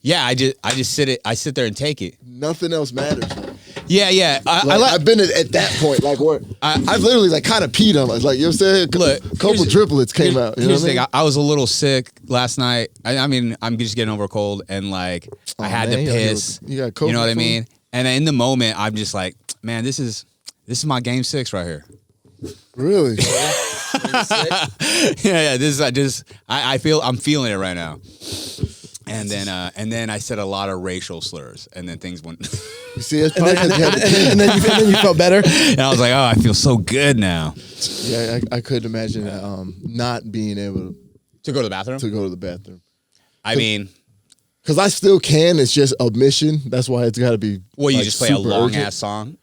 Yeah, I just sit there and take it. Nothing else matters. Yeah. I've been at that point, like where I've literally like kind of peed on it. Like, you know what I'm saying? Look, a couple triplets came out. You know here's what the thing. I was a little sick last night. I mean, I'm just getting over a cold, and like I had to piss. You got COVID. You know what I mean? And in the moment, I'm just like, man, this is my game 6 right here. Really? yeah. This is I'm feeling it right now. And then I said a lot of racial slurs, and then things went. You see, it's probably and then you felt better. And I was like, oh, I feel so good now. Yeah, I couldn't imagine not being able To go to the bathroom? to go to the bathroom. I mean, Because I still can. It's just a mission. That's why it's got to be. well, you like, just play a super long urgent. ass song.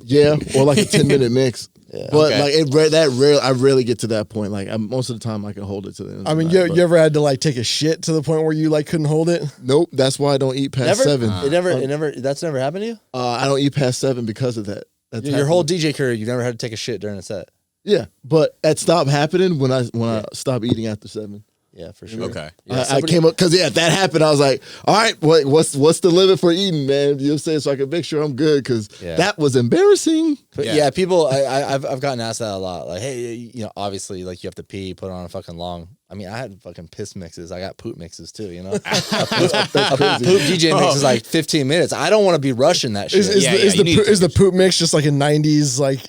Yeah, or like a 10-minute mix. Yeah. But Okay. like I rarely get to that point. Like most of the time, I can hold it to the end. I mean, you ever had to like take a shit to the point where you like couldn't hold it? Nope. That's why I don't eat past 7. It never. That's never happened to you. I don't eat past 7 because of that. That's Your whole happened. DJ career, you've never had to take a shit during a set. Yeah, but it stopped happening when I stopped eating after 7. Yeah, for sure. Okay. Yeah, I came up because if that happened, I was like, all right, what's the limit for eating, man? You know what I'm saying? So I can make sure I'm good because that was embarrassing. But yeah, people. I've gotten asked that a lot. Like, hey, you know, obviously, like you have to pee, put on a fucking long. I mean, I had fucking piss mixes. I got poop mixes too. You know, a poop DJ mix is like 15 minutes. I don't want to be rushing that shit. Is the poop mix just like a 90s like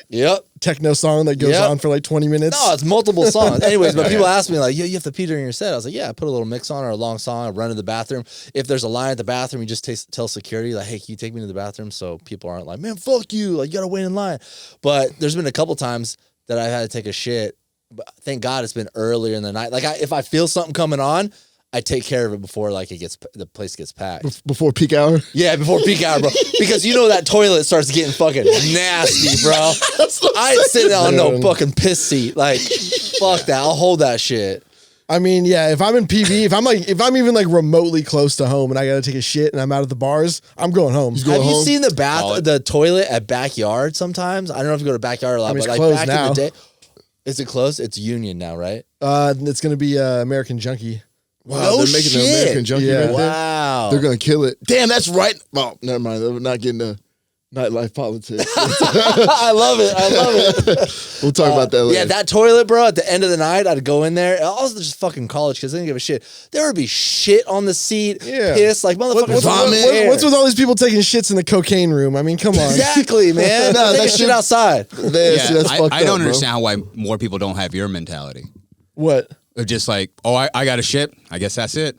techno song that goes on for like 20 minutes? No, it's multiple songs. Anyways, but people ask me like, yo, you have to pee during your set. I was like, yeah, I put a little mix on or a long song. I run to the bathroom. If there's a line at the bathroom, you just tell security like, hey, can you take me to the bathroom? So people aren't like, man, fuck you. Like, you got to wait in line. But there's been a couple times that I've had to take a shit. But thank God it's been earlier in the night. Like if I feel something coming on, I take care of it before like the place gets packed. Before peak hour? Yeah, before peak hour, bro. Because you know that toilet starts getting fucking nasty, bro. I ain't sitting on no fucking piss seat. Like, fuck that. I'll hold that shit. I mean, yeah, if I'm in PV, if I'm even like remotely close to home and I got to take a shit and I'm out at the bars, I'm going home. Have you seen the toilet at Backyard sometimes? I don't know if you go to Backyard a lot, but like back in the day. Is it closed? It's Union now, right? It's going to be American Junkie. Wow, they're making the American Junkie right there. Wow. They're going to kill it. Damn, that's right. Oh, never mind. We're not getting the nightlife politics. I love it. We'll talk about that later. Yeah, that toilet, bro, at the end of the night, I'd go in there. Also, just fucking college kids. They didn't give a shit. There would be shit on the seat, piss, like motherfuckers vomit. What's with all these people taking shits in the cocaine room? I mean, come on. Exactly, man. No, that shit outside. Man, see, that's fucked I don't up, understand why more people don't have your mentality. What? They're just like, oh, I got a shit. I guess that's it.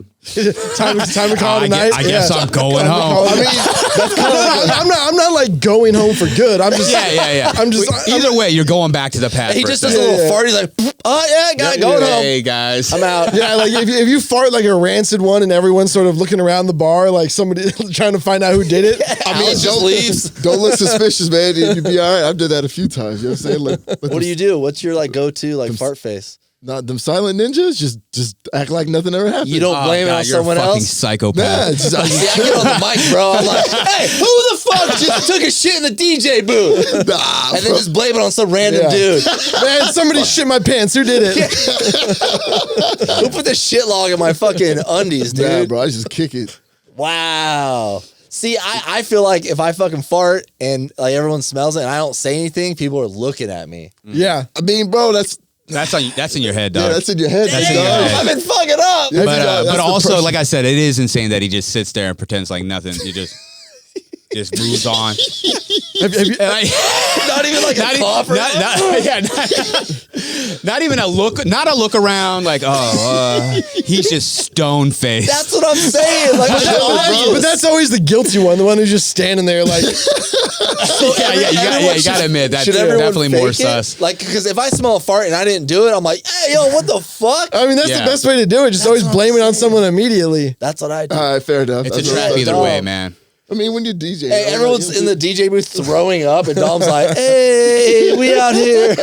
time to call it a night. I guess I'm going home. I mean, that's kind of. I'm not like going home for good. I'm just. Yeah. I'm just. Either way, you're going back to the past. He just does a little fart. He's like, oh yeah, going home. Hey guys, I'm out. Yeah, like if you fart like a rancid one and everyone's sort of looking around the bar like somebody trying to find out who did it. I mean, just leaves. Don't look suspicious, man. You'd be all right. I've done that a few times. You know what I'm saying? What do you do? What's your like go-to like fart face? Not them silent ninjas. Just act like nothing ever happened. You don't blame it on someone you're a fucking else. psychopath. Nah, it's just, I get on the mic, bro. I'm like, hey, who the fuck just took a shit in the DJ booth? And then just blame it on some random dude. Man, somebody shit my pants. Who did it? Who put the shit log in my fucking undies, dude? Nah, bro, I just kick it. Wow. See, I feel like if I fucking fart and like everyone smells it and I don't say anything, people are looking at me. Yeah. I mean, bro, that's in your head, dog. yeah, that's in your head. That's in your head. I've been fucking up. Yeah, But also, like I said, it is insane that he just sits there and pretends like nothing. He just moves on. Not even like a cough or not even a look. Not a look around. Like, he's just stone faced. That's what I'm saying. Like, But that's always the guilty one, the one who's just standing there like. You gotta admit that definitely more sus. Like, because if I smell a fart and I didn't do it, I'm like, hey, yo, what the fuck? I mean, that's the best way to do it. Just always blame it on someone immediately. That's what I do. All right, fair enough. It's a trap either way, man. I mean, when you're DJ, Hey, everyone's in the DJ booth throwing up, and Dom's like, hey, we out here.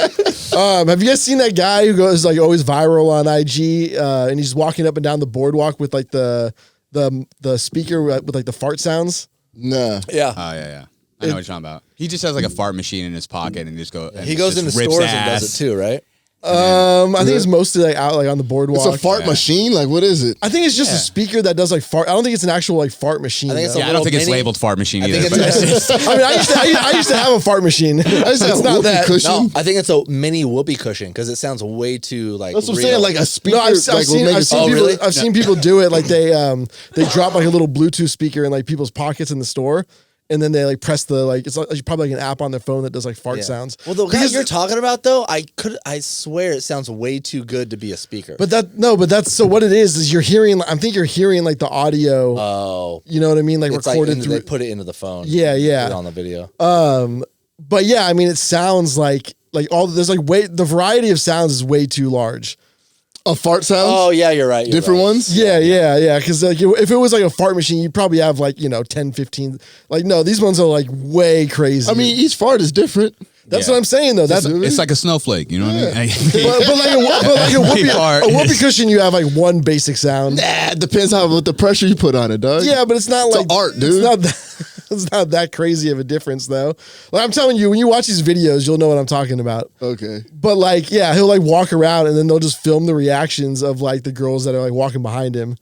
Have you guys seen that guy who goes like always viral on IG, and he's walking up and down the boardwalk with like the speaker with like the fart sounds? Nah. Yeah. Oh yeah. I know what you're talking about. He just has like a fart machine in his pocket and just go. He goes into stores and does it too, right? I think it's mostly like out like on the boardwalk. It's a fart machine. Like, what is it? I think it's just a speaker that does like fart. I don't think it's an actual like fart machine. I think it's though. a I don't think it's mini- labeled fart machine I either. think but it's- I mean, I used to have a fart machine. It's not that. Cushion. No, I think it's a mini whoopee cushion because it sounds way too like. That's what I'm real. saying. Like a speaker. No, I've like, seen, will make I've it seen Oh, people. really? I've seen people do it. Like they drop like a little Bluetooth speaker in like people's pockets in the store, and then they like press the like it's like, probably like an app on their phone that does like fart Yeah. sounds. Well, the guy you're talking about though, I swear it sounds way too good to be a speaker. But that's so what it is you're hearing. I think you're hearing like the audio. oh, You know what I mean? Like it's recorded like through. they put it into the phone. Yeah, yeah. Put it on the video. But yeah, I mean, it sounds like all there's like the variety of sounds is way too large. A fart sound? Oh yeah, you're right. Different ones? Yeah. Because like if it was like a fart machine, you'd probably have like 10, 15. Like no, these ones are like way crazy. I mean, each fart is different. that's what I'm saying though. That's it's like a snowflake. You know what I mean? but like Fart. a whoopee cushion, you have like one basic sound. Nah, it depends how what the pressure you put on it, dog. Yeah, but it's not It's like art, dude. It's not that, it's not that crazy of a difference though. Like I'm telling you, when you watch these videos, you'll know what I'm talking about. Okay. But like, yeah, he'll like walk around and then they'll just film the reactions of like the girls that are like walking behind him.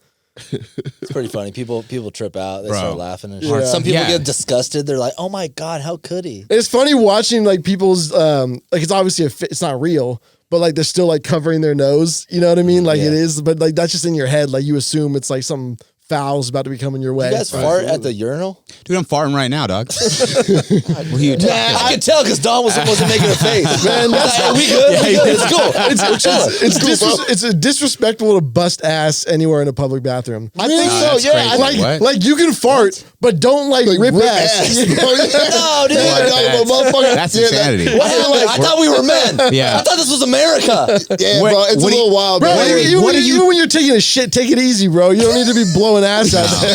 It's pretty funny. People trip out. They Bro. start laughing and shit. Yeah. Some people Yeah. get disgusted. They're like, "Oh my god, how could he?" It's funny watching like people's like it's obviously it's not real, but like they're still like covering their nose. You know what I mean? Like it is, but like that's just in your head. Like you assume it's like some foul's about to be coming your way. You guys fart at the urinal? Dude, I'm farting right now, dog. What are you talking about? I could tell because Don wasn't making a face. Man, that's Like, we good? We good? It's cool. We're chilling. It's disrespectful to bust ass anywhere in a public bathroom. I think so, that's yeah. crazy. Like, What? like you can fart, but don't like rip ass. bro. No, dude. Yeah, motherfucker. That's Yeah, insanity. What happened? I thought we were men. Yeah. I thought this was America. Yeah, What- bro. It's a what do you- little wild, Bro, bro. even, what when do you, you- even when you're taking a shit, take it easy, bro. You don't need to be blowing ass out there.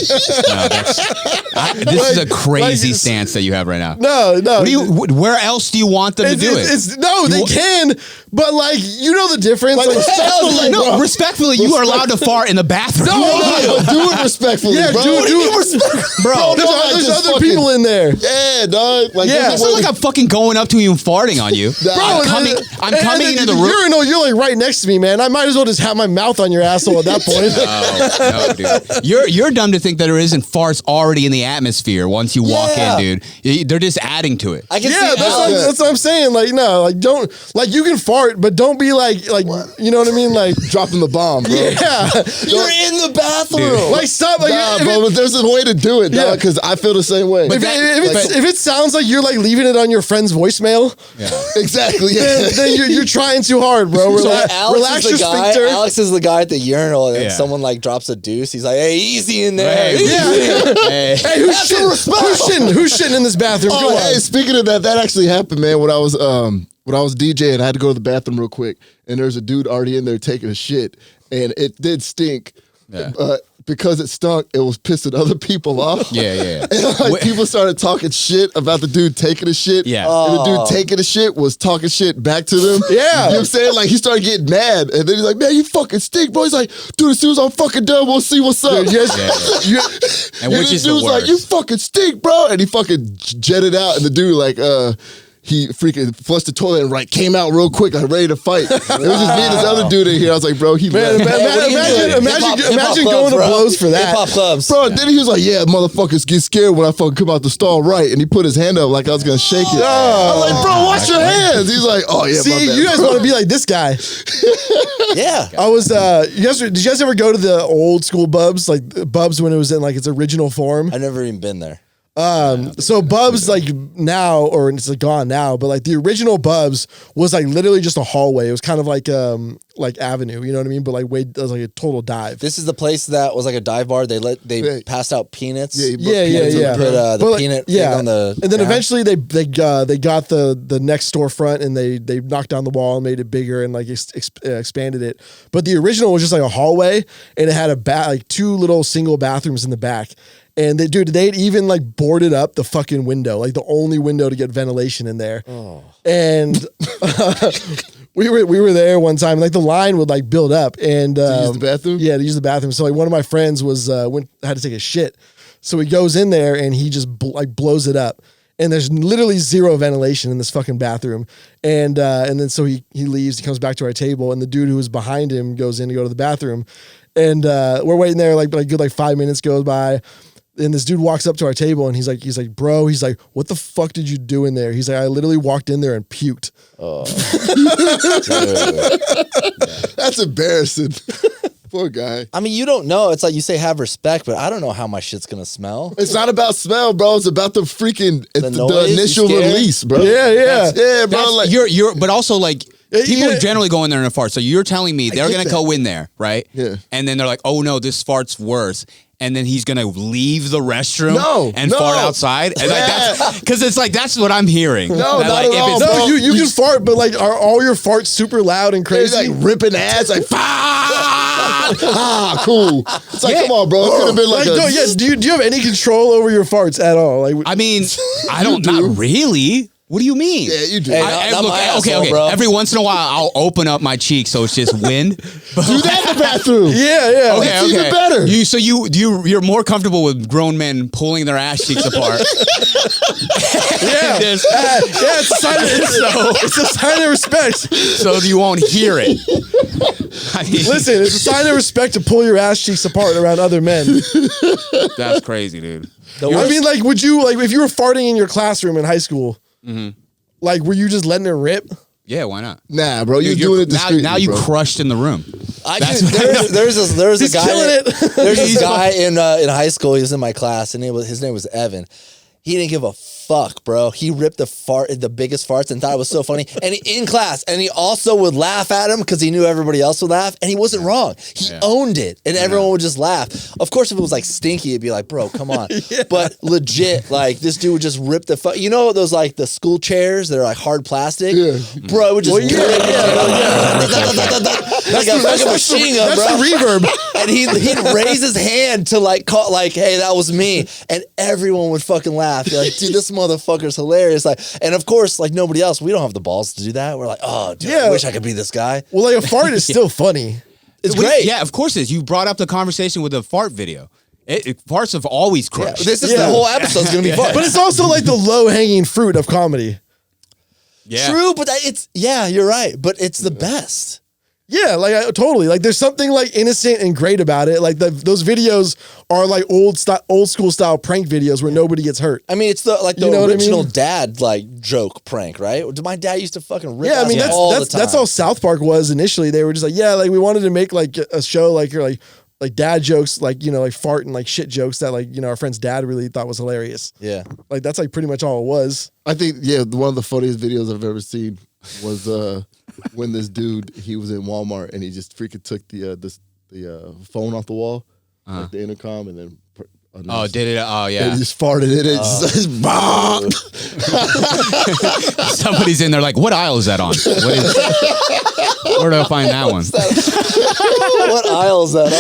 This is a crazy it's- stance that you have right now. No. What do you? Where else do you want them to do it? No, they can, but like you know the difference. Like, respectfully, No, bro. respectfully, you are allowed to fart in the bathroom. No, but do it respectfully, yeah, bro. do Bro, There's, like there's just other people in there. Yeah, dog. Like, Yeah. there's it's a not way like I'm fucking going up to you and farting on you. I'm coming. I'm coming into the room. urinal. You're like right next to me, man. I might as well just have my mouth on your asshole at that point. No, dude. You're dumb to think that there isn't farts already in the atmosphere once you walk Yeah. in, dude. They're just adding to it. I can Yeah, see that's what I'm saying. Like, no, like don't like you can fart, but don't be like you know what I mean? Like dropping the bomb, bro. yeah. you're in the bathroom. Dude. Like stop like Nah, if, bro, but there's a way to do it, Yeah. dog, because I feel the same way. if it sounds like you're like leaving it on your friend's voicemail, Exactly. then, Yeah. then you're trying too hard, bro. So Relax, relax your sphincter. Alex is the guy at the urinal, and Yeah. someone like drops a deuce. He's like, "Hey, easy in there." Hey, Yeah. Hey. Hey, who's shitting? Who's shitting in this bathroom? Oh, Go hey, on. speaking of that actually happened, man. When I was DJing, I had to go to the bathroom real quick, and there's a dude already in there taking a shit, and it did stink. Yeah. Because it stunk, it was pissing other people off. Yeah. And like people started talking shit about the dude taking a shit. Yeah. And the dude taking a shit was talking shit back to them. Yeah. You know what I'm saying? Like he started getting mad. And then he's like, man, you fucking stink, bro. He's like, dude, as soon as I'm fucking done, we'll see what's up. Yes. And which the is the dude's like, worst? you fucking stink, bro. And he fucking jetted out. And the dude like, he freaking flushed the toilet and like came out real quick, like ready to fight. It was just me and this other dude in here. I was like, bro, he Man, left. imagine going to blows for that. Hip-hop clubs. Bro, then he was like, yeah, motherfuckers get scared when I fucking come out the stall right. And he put his hand up like I was going to shake it. I was like, bro, wash your hands. He's like, oh, yeah, my See, bad, you guys bro. want to be like this guy. Yeah. I was, did you guys ever go to the old school Bubs? Like Bubs when it was in like its original form? I've never even been there. So Bubs like now, or it's like gone now, but like the original Bubs was like literally just a hallway. It was kind of like Avenue, you know what I mean? But like it was like a total dive. This is the place that was like a dive bar. They passed out peanuts. Yeah, Yeah. Put the But, like, peanut thing on the. and then ground. eventually they got the next storefront and they knocked down the wall and made it bigger and like expanded it. But the original was just like a hallway and it had like two little single bathrooms in the back. And they'd even like boarded up the fucking window, like the only window to get ventilation in there. Oh. And we were there one time, and like the line would like build up and To use the bathroom? Yeah, to use the bathroom. So like one of my friends had to take a shit, so he goes in there and he just blows it up. and there's literally zero ventilation in this fucking bathroom. And then so he leaves, he comes back to our table, and the dude who was behind him goes in to go to the bathroom. And we're waiting there, like good 5 minutes goes by. And this dude walks up to our table and he's like, bro, he's like, what the fuck did you do in there? He's like, I literally walked in there and puked. Oh. That's embarrassing. Poor guy. I mean, you don't know. It's like you say have respect, but I don't know how my shit's gonna smell. It's not about smell, bro. It's about the freaking the noise, initial you scared? release, bro. Yeah, Yeah, bro. Like, You're, but also like people yeah. generally go in there and fart. So you're telling me they're get gonna that. go in there, right? Yeah. And then they're like, oh no, this fart's worse. And then he's gonna leave the restroom and No. fart outside. And like that's because it's like that's what I'm hearing. No, That, not like, at if all, it's- bro. No, you can fart, but like, are all your farts super loud and he's crazy? like ripping ass, like cool. It's like, come on, bro. It could have been like, do you have any control over your farts at all? Like, I mean, I don't. Not really. What do you mean? yeah, you do. Hey, Look, not my okay. asshole, bro. Every once in a while, I'll open up my cheek so it's just wind. But Do that in the bathroom. yeah. Okay, It's even better. You're more comfortable with grown men pulling their ass cheeks apart. Yeah. Just- Yeah, it's a sign it's a sign of respect. so you won't hear it. I mean, Listen, it's a sign of respect to pull your ass cheeks apart around other men. that's crazy, dude. I mean, like, would you, like, if you were farting in your classroom in high school, like, were you just letting it rip? Yeah, why not? Nah, bro. You're Dude, doing it now, discreetly, now you bro. crushed in the room. There's a He's guy. killing it. There's this guy in high school. He was in my class, and his name was Evan. He didn't give a fuck, bro. He ripped the biggest farts and thought it was so funny. And in class, and he also would laugh at him because he knew everybody else would laugh, and he wasn't wrong. He owned it, and everyone would just laugh. Of course, if it was like stinky, it'd be like, bro, come on. But legit, like this dude would just rip the you know those like the school chairs that are like hard plastic, bro. It would just like a fucking machine gun, bro. That's the reverb. And he'd raise his hand to like call, like, hey, that was me, and everyone would fucking laugh. You're like, dude, this motherfucker's hilarious. Like, and of course, like nobody else, we don't have the balls to do that. We're like, oh, dude, I wish I could be this guy. Well, like, a fart is still funny. It's great. Yeah, of course it is. You brought up the conversation with the fart video. Farts have always Yeah, crushed. this is the whole episode's gonna be fun. But it's also like the low-hanging fruit of comedy. Yeah. True, but you're right. But it's the best. Yeah, like, totally. Like, there's something, like, innocent and great about it. Like, those videos are, like, old school style prank videos where nobody gets hurt. I mean, it's the You know what I original mean? dad like joke prank, right? My dad used to fucking rip. Yeah, I mean, us all the time. that's all South Park was initially. They were just like, yeah, like, we wanted to make, like, a show, like, you're like dad jokes, like, you know, like fart and like shit jokes that, like, you know, our friend's dad really thought was hilarious. Yeah. Like, that's like pretty much all it was. I think, one of the funniest videos I've ever seen was when this dude, he was in Walmart and he just freaking took the phone off the wall, like the intercom, and then Oh, did it? Oh, and yeah. he just farted in it. Just Somebody's in there like, what aisle is that on? Where do I find that one? What aisle is that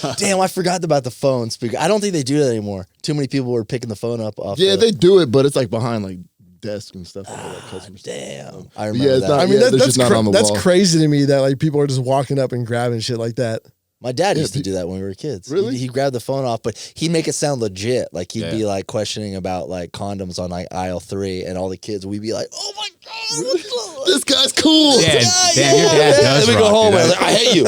on? Damn, I forgot about the phone speaker. I don't think they do that anymore. Too many people were picking the phone up off. yeah, they do it, but it's like behind like desks and stuff like that. Customers. Damn, I remember Yeah, it's that. not- I mean, yeah, they're just not on the that's wall. crazy to me that, like, people are just walking up and grabbing shit like that. My dad used to do that when we were kids. Really? He grabbed the phone off, but he'd make it sound legit. Like he'd Yeah. be like questioning about like condoms on like aisle 3, and all the kids, we'd be like, "Oh my god, what the-" This guy's cool. Yeah, Yeah, damn, your yeah. dad does Then we go rock, home dude. and like, I hate you.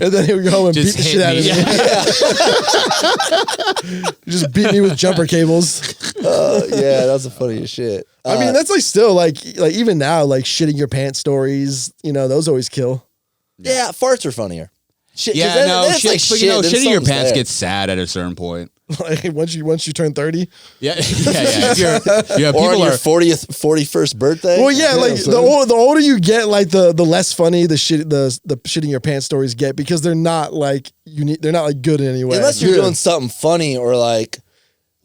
And then he would go home and beat Just the hit shit out of me. me. Just beat me with jumper cables. Yeah, that's the funniest shit. I mean, that's like still like even now, like shitting your pants stories, you know, those always kill. yeah, farts are funnier. Shit, 'cause Yeah, then- no, then it's shit, like but you know, then shitting your something's pants there. gets sad at a certain point. Like once you turn 30. Yeah, yeah. If you're, or on people your are 41st birthday. Well, yeah, like son. the older you get, like the less funny the shitting your pants stories get, because they're not like unique. They're not like good in any way. unless you're Yeah. doing something funny or like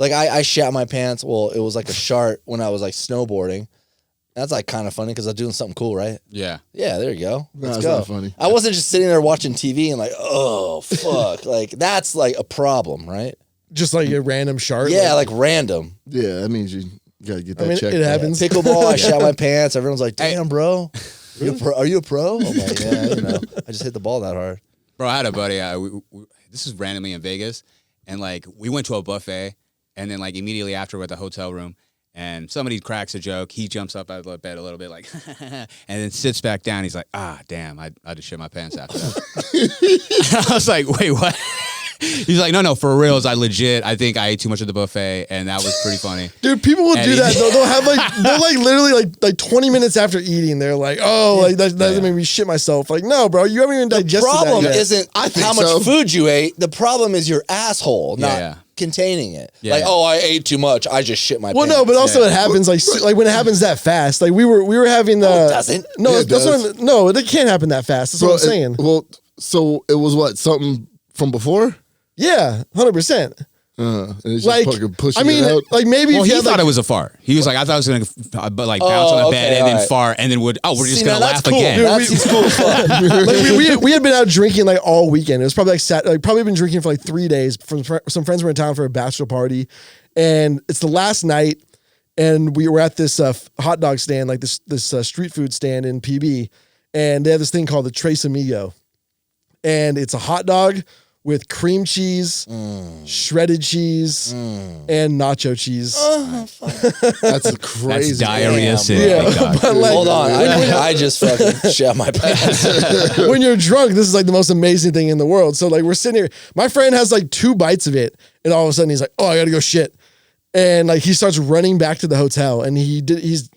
I shat my pants. Well, it was like a shart when I was like snowboarding. That's like kind of funny because I'm doing something cool, right? yeah. Yeah, there you go. No, Let's it's go. not funny. I wasn't just sitting there watching TV and like, oh fuck, like that's like a problem, right? Just like a random shart. Yeah, like random. Yeah, that means you gotta get that I mean, checked. it happens. Pickleball, I shat my pants. Everyone's like, damn, bro. Are you a pro? I'm like, yeah, you know, I just hit the ball that hard. Bro, I had a buddy. This is randomly in Vegas, and like we went to a buffet, and then like immediately after we're at the hotel room. And somebody cracks a joke. He jumps up out of the bed a little bit, like, and then sits back down. He's like, damn, I just shit my pants after that. I was like, wait, what? He's like, no, for reals, I think I ate too much of the buffet, and that was pretty funny. Dude, people will do that. They'll have they're like literally like 20 minutes after eating, they're like, that doesn't make me shit myself. Like, no, bro, you haven't even digested that problem yet. isn't how much food you ate. The problem is your asshole not containing it. Yeah, like, I ate too much. I just shit my pants. Well, no, but also it happens like when it happens that fast. Like we were having it doesn't. No, Yeah, that's what no, it can't happen that fast. That's what I'm saying. So it was what, something from before? Yeah, 100%. And it's just Like, fucking pushing I mean, it out. like maybe Well, if you he had, thought like, it was a fart. He was like, I thought it was gonna bounce on the bed and then fart, and then we're just gonna laugh cool. again. Dude, That's cool as fuck. like we had been out drinking like all weekend. It was probably like probably been drinking for like 3 days. Some friends were in town for a bachelor party, and it's the last night, and we were at this hot dog stand, like this street food stand in PB, and they have this thing called the Tres Amigo, and it's a hot dog with cream cheese, shredded cheese, and nacho cheese. That's crazy. That's diarrhea city. Yeah, but like, Hold on, I just fucking shat my pants. when you're drunk, this is like the most amazing thing in the world. So like we're sitting here, my friend has like 2 bites of it, and all of a sudden he's like, I gotta go shit. And like he starts running back to the hotel, and he's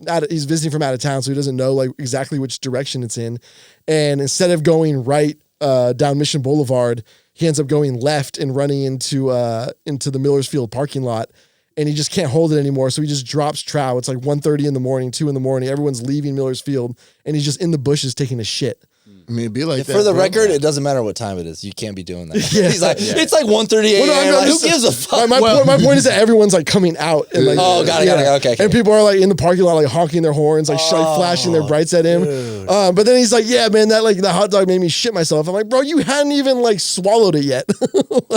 visiting from out of town, so he doesn't know like exactly which direction it's in. And instead of going right down Mission Boulevard, he ends up going left and running into the Millersfield parking lot, and he just can't hold it anymore. So he just drops trow. It's like 1:30 in the morning, 2 in the morning. Everyone's leaving Millersfield, and he's just in the bushes taking a shit. I mean, it'd be like that. For the record, it doesn't matter what time it is. You can't be doing that. Yeah. He's like, it's like 1:30 a.m. Well, no, like, who gives a fuck? My point is that everyone's like coming out and like, got it. Okay. And people are like in the parking lot, like honking their horns, like flashing their brights at him. But then he's like, yeah, man, that hot dog made me shit myself. I'm like, bro, you hadn't even like swallowed it yet.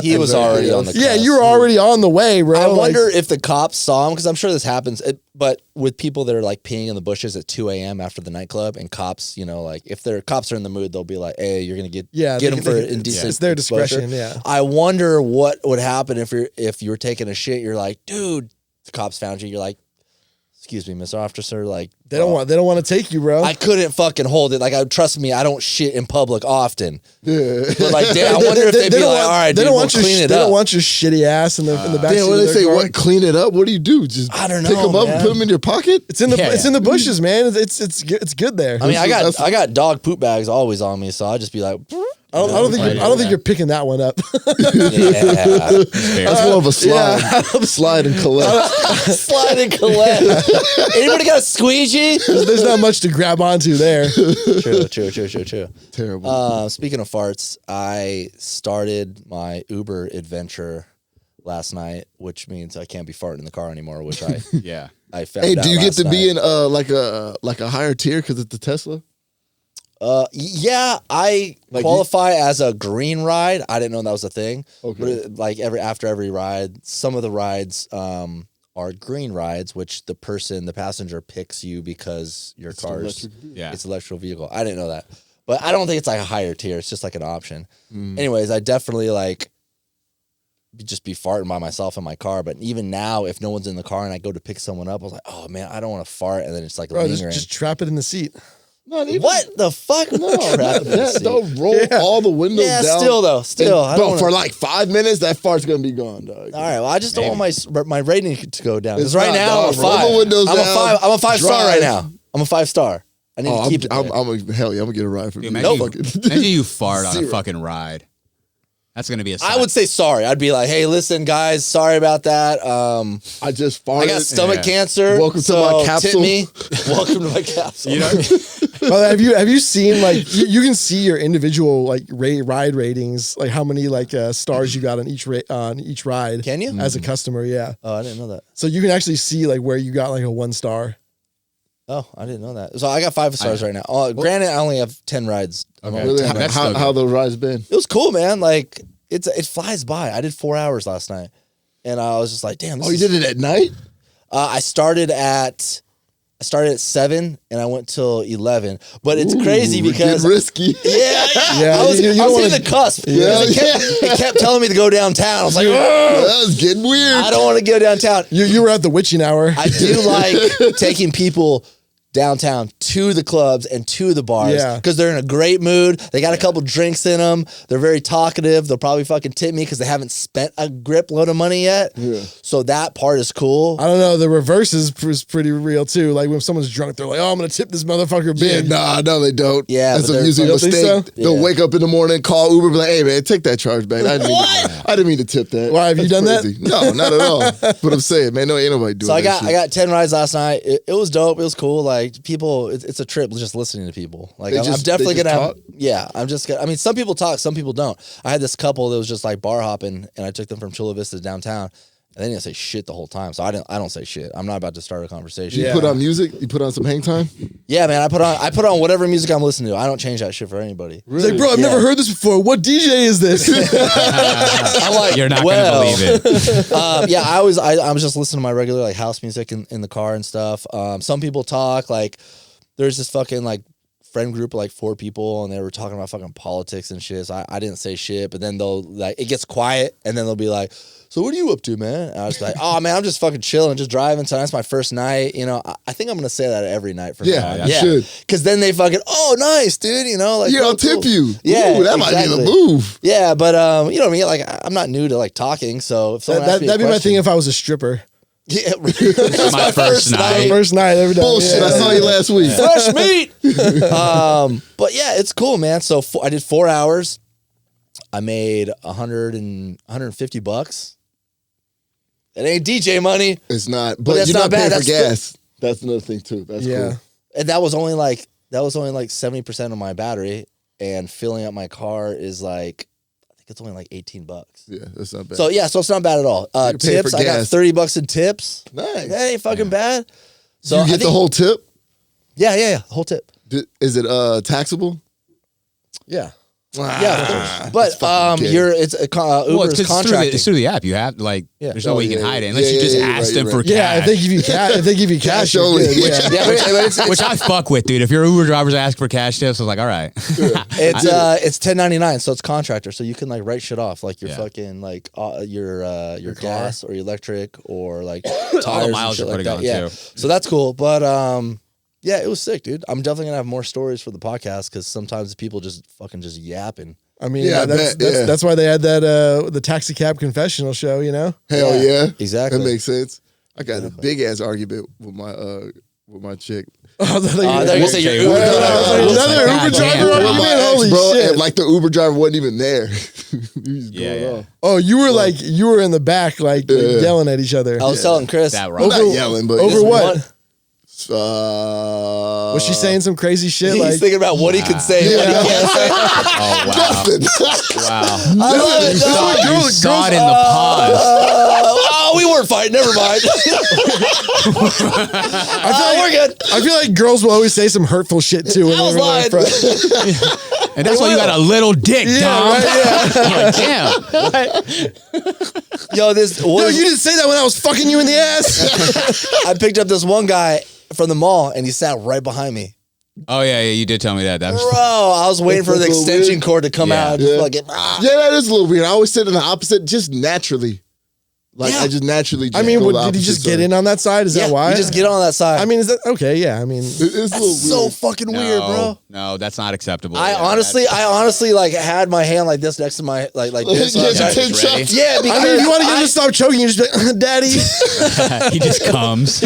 He was already on the cusp. Yeah, you were already on the way, bro. I wonder if the cops saw him, because I'm sure this happens, but with people that are like peeing in the bushes at 2 a.m. after the nightclub, and cops, like if their cops are in the mood, they'll be like, hey, you're going to get them for indecent It's their discretion, exposure. yeah. I wonder what would happen if you were taking a shit, you're like, dude, the cops found you, you're like, excuse me, Mr. Officer, like they don't want to take you, bro. I couldn't fucking hold it. Like, trust me, I don't shit in public often. Yeah. But like, damn, I wonder if they'd be like, all right, dude, we'll clean it up. They don't want your shitty ass in the back seat. Damn, when they say what, clean it up, what do you do? Just I don't know, pick them up and man. put them in your pocket? It's in the bushes, man. It's good there. I mean, I got dog poop bags always on me, so I'll just be like, I don't think you're picking that one up. yeah. That's more of a slide. Slide and collect. Slide and collect. Anybody got a squeegee? There's not much to grab onto there. True. Terrible. Speaking of farts, I started my Uber adventure last night, which means I can't be farting in the car anymore, which I found Hey, out do you get last to be night. in like a higher tier because it's the Tesla? Yeah, I qualify as a green ride. I didn't know that was a thing. Okay. But after every ride, some of the rides are green rides, which the passenger picks you because your car's it's an electrical vehicle. I didn't know that. But I don't think it's like a higher tier. It's just like an option. Anyways, I definitely just be farting by myself in my car. But even now, if no one's in the car and I go to pick someone up, I was like, oh man, I don't want to fart. And then it's like lingering. Just trap it in the seat. Not even. What the fuck? Don't roll all the windows down. Still. I don't for like 5 minutes, that fart's gonna be gone, dog. All right, well, I just don't want my rating to go down. Because It's right not, now, dog. I'm a Roll 5. the windows I'm a down, 5. I'm a 5 star right drive. now. I'm a 5 star. I need to keep it there. Hell yeah, I'm gonna get a ride from you. Imagine you fart on a fucking ride. That's gonna be a. I would say sorry. I'd be like, hey, listen, guys, sorry about that. I just farted. I got stomach cancer. Welcome to my capsule. Tip me. Welcome to my capsule. You know, Well, have you seen like you can see your individual like ride ratings, like how many like stars you got on each ride? Can you? As a customer? Yeah. Oh, I didn't know that. So you can actually see like where you got like a 1 star. Oh, I didn't know that. So I got 5 stars right now. Granted, I only have 10 rides. Okay. Really, That's still how good. those rides been? It was cool, man. Like it flies by. I did 4 hours last night, and I was just like, damn. This You did it at night? I started at I started at 7 and I went till 11. But it's crazy we're because getting risky. Yeah, I was you don't in wanna- the cusp. Yeah, It kept telling me to go downtown. I was like, "Ugh, That was getting weird. I don't want to go downtown. You were at the witching hour. I do like taking people downtown to the clubs and to the bars Yeah. because they're in a great mood. They got a couple drinks in them. They're very talkative. They'll probably fucking tip me because they haven't spent a grip load of money yet. Yeah. So that part is cool. I don't know. The reverse is pretty real too. Like when someone's drunk, they're like, "Oh, I'm gonna tip this motherfucker Yeah, big." no, they don't. Yeah, that's but usually a You don't think mistake. They'll Yeah. wake up in the morning, call Uber, be like, "Hey man, take that charge back. I didn't mean to tip that." Why, have you done that? No, not at all. But I'm saying, man, no, ain't nobody doing So I that got shit. 10 rides last night. It was dope. It was cool. Like people, it's a trip just listening to people. Like They I'm just- definitely they just gonna have. talk? Yeah, I'm just gonna. I mean, some people talk, some people don't. I had this couple that was just like bar hopping, and I took them from Chula Vista downtown, and they didn't say shit the whole time. So I don't say shit. I'm not about to start a conversation. You Yeah. put on music. You put on some hang time. Yeah, man. I put on whatever music I'm listening to. I don't change that shit for anybody. He's like, "Bro, I've Yeah. never heard this before. What DJ is this?" I'm like, You're not well, gonna believe it. Yeah, I was just listening to my regular like house music in the car and stuff. Some people talk like there's this fucking like friend group of like 4 people and they were talking about fucking politics and shit. So I didn't say shit, but then they'll like it gets quiet and then they'll be like, "So what are you up to, man?" And I was like, "Oh man, I'm just fucking chilling, just driving. Tonight's my first night." You know, I think I'm gonna say that every night for Yeah, now. you should. Because then they fucking, "Oh, nice, dude." You know, like Yeah, I'll cool. tip you. Yeah, Ooh, that might be the exactly. move. Yeah, but you know what I mean? Like I'm not new to like talking, so if someone asks me a That'd be my question- thing if I was a stripper. Yeah, My first night. First night every day. Bullshit. I saw you last week. Fresh meat. But yeah, it's cool, man. So I did 4 hours. I made $150. It ain't DJ money, It's not, But but that's you're not not paying bad. for That's gas. That's another thing too. That's Yeah. cool. and that was only like 70% of my battery, and filling up my car is like I think it's only like $18. Yeah, that's not bad. So yeah, so it's not bad at all. can pay Tips, for I got gas. $30 in tips. Nice. That ain't fucking bad. So you I get think, the whole tip. yeah, the whole tip. Is it taxable? Yeah. Ah, Yeah, of course. But Uber is Well, it's contracting. it's through the app. You have like, Yeah. there's no Oh, way you can yeah, hide it yeah. unless you Yeah, just yeah, ask right, them right. for Yeah, cash. if they give you cash, you're Cash only. good. Yeah. Yeah, but it's, Which I fuck with, dude. If your Uber drivers ask for cash tips, I was like, all right. it's $10.99, so it's contractor, so you can like write shit off like your Yeah. fucking like your gas or your electric or like All tires the and miles shit you're like putting that. on Yeah, too. so that's cool. But yeah, it was sick, dude. I'm definitely gonna have more stories for the podcast because sometimes people just fucking just yapping. I mean, Yeah, I that's, bet, yeah. that's why they had that the taxi cab confessional show. You know, Hell yeah, exactly. That makes sense. I got a big ass argument with my chick. oh, they're They're gonna say your Uber another God Uber driver damn. argument. My ex, Holy bro, shit! and like the Uber driver wasn't even there. He was Yeah, going yeah. off. Oh, you were in the back, like Yeah. yelling at each other. I was telling Chris. That Well, right. not yelling, but Over just- what? Was Was she saying some crazy shit? He's Like, thinking about what he can say, and what he can't say. Oh, wow. Nothing. Wow. I love it, dog. You saw it in the pause. Oh, we weren't fighting. Never mind. We're good. I feel like girls will always say some hurtful shit too. When I was they're in lying. front. And that's why you got a little dick, Yeah, Dom. right, I'm like, damn. Yo, this No, was, you didn't say that when I was fucking you in the ass. I picked up this one guy from the mall, and he sat right behind me. Oh, yeah, you did tell me that. That was Bro, I was waiting for the That's a little extension weird. cord to come Yeah. out. And just Yeah. fucking, ah. Yeah, that is a little weird. I always sit in the opposite, just naturally. Like Yeah. I just naturally. I mean, go the did he just opposite get side. in on that side? Is Yeah, that why? you just get on that side. I mean, is that okay? Yeah, I mean, It's a little that's so weird. fucking weird, bro. No, that's not acceptable. I Yeah, honestly like had my hand like this next to my like this. Yeah, I was just like, take ready. shots. yeah, because I mean, if you want to get him to stop choking, you just be like, "Daddy, he just comes.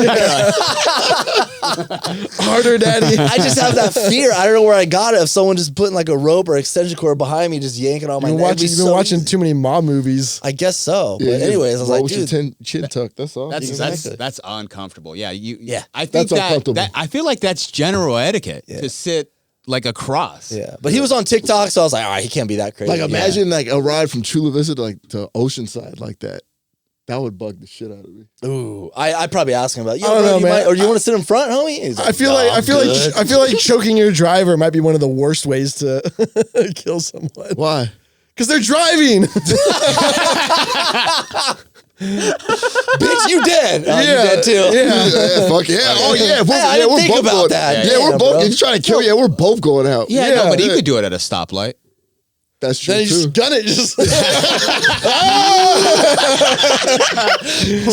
harder, Daddy." I just have that fear. I don't know where I got it. If someone just putting like a rope or extension cord behind me, just yanking on my neck. It'd be You've been so watching easy. too many mob movies. I guess so. Yeah, But anyways, I was roll like, with your dude, chin tuck. That's all. That's uncomfortable. Yeah, Yeah. I think That's uncomfortable. that I feel like that's general etiquette to sit like across. yeah. But he was on TikTok, so I was like, all right, he can't be that crazy. Like imagine like a ride from Chula Vista to like to Oceanside like that. That would bug the shit out of me. Ooh, I probably ask him about. Yo, I don't bro, know, you man. might, or do you want to sit in front, homie? He's I feel like I feel like choking your driver might be one of the worst ways to kill someone Why? because they're driving. Bitch, you dead. Oh, you dead too. Yeah, fuck yeah. Oh yeah, I didn't think both about going. that. Yeah, Yeah, we're both. bro. If you're trying to kill you, we're both going out. Yeah, no, but you could do it at a stoplight. That's true Then you too. just gun it. Just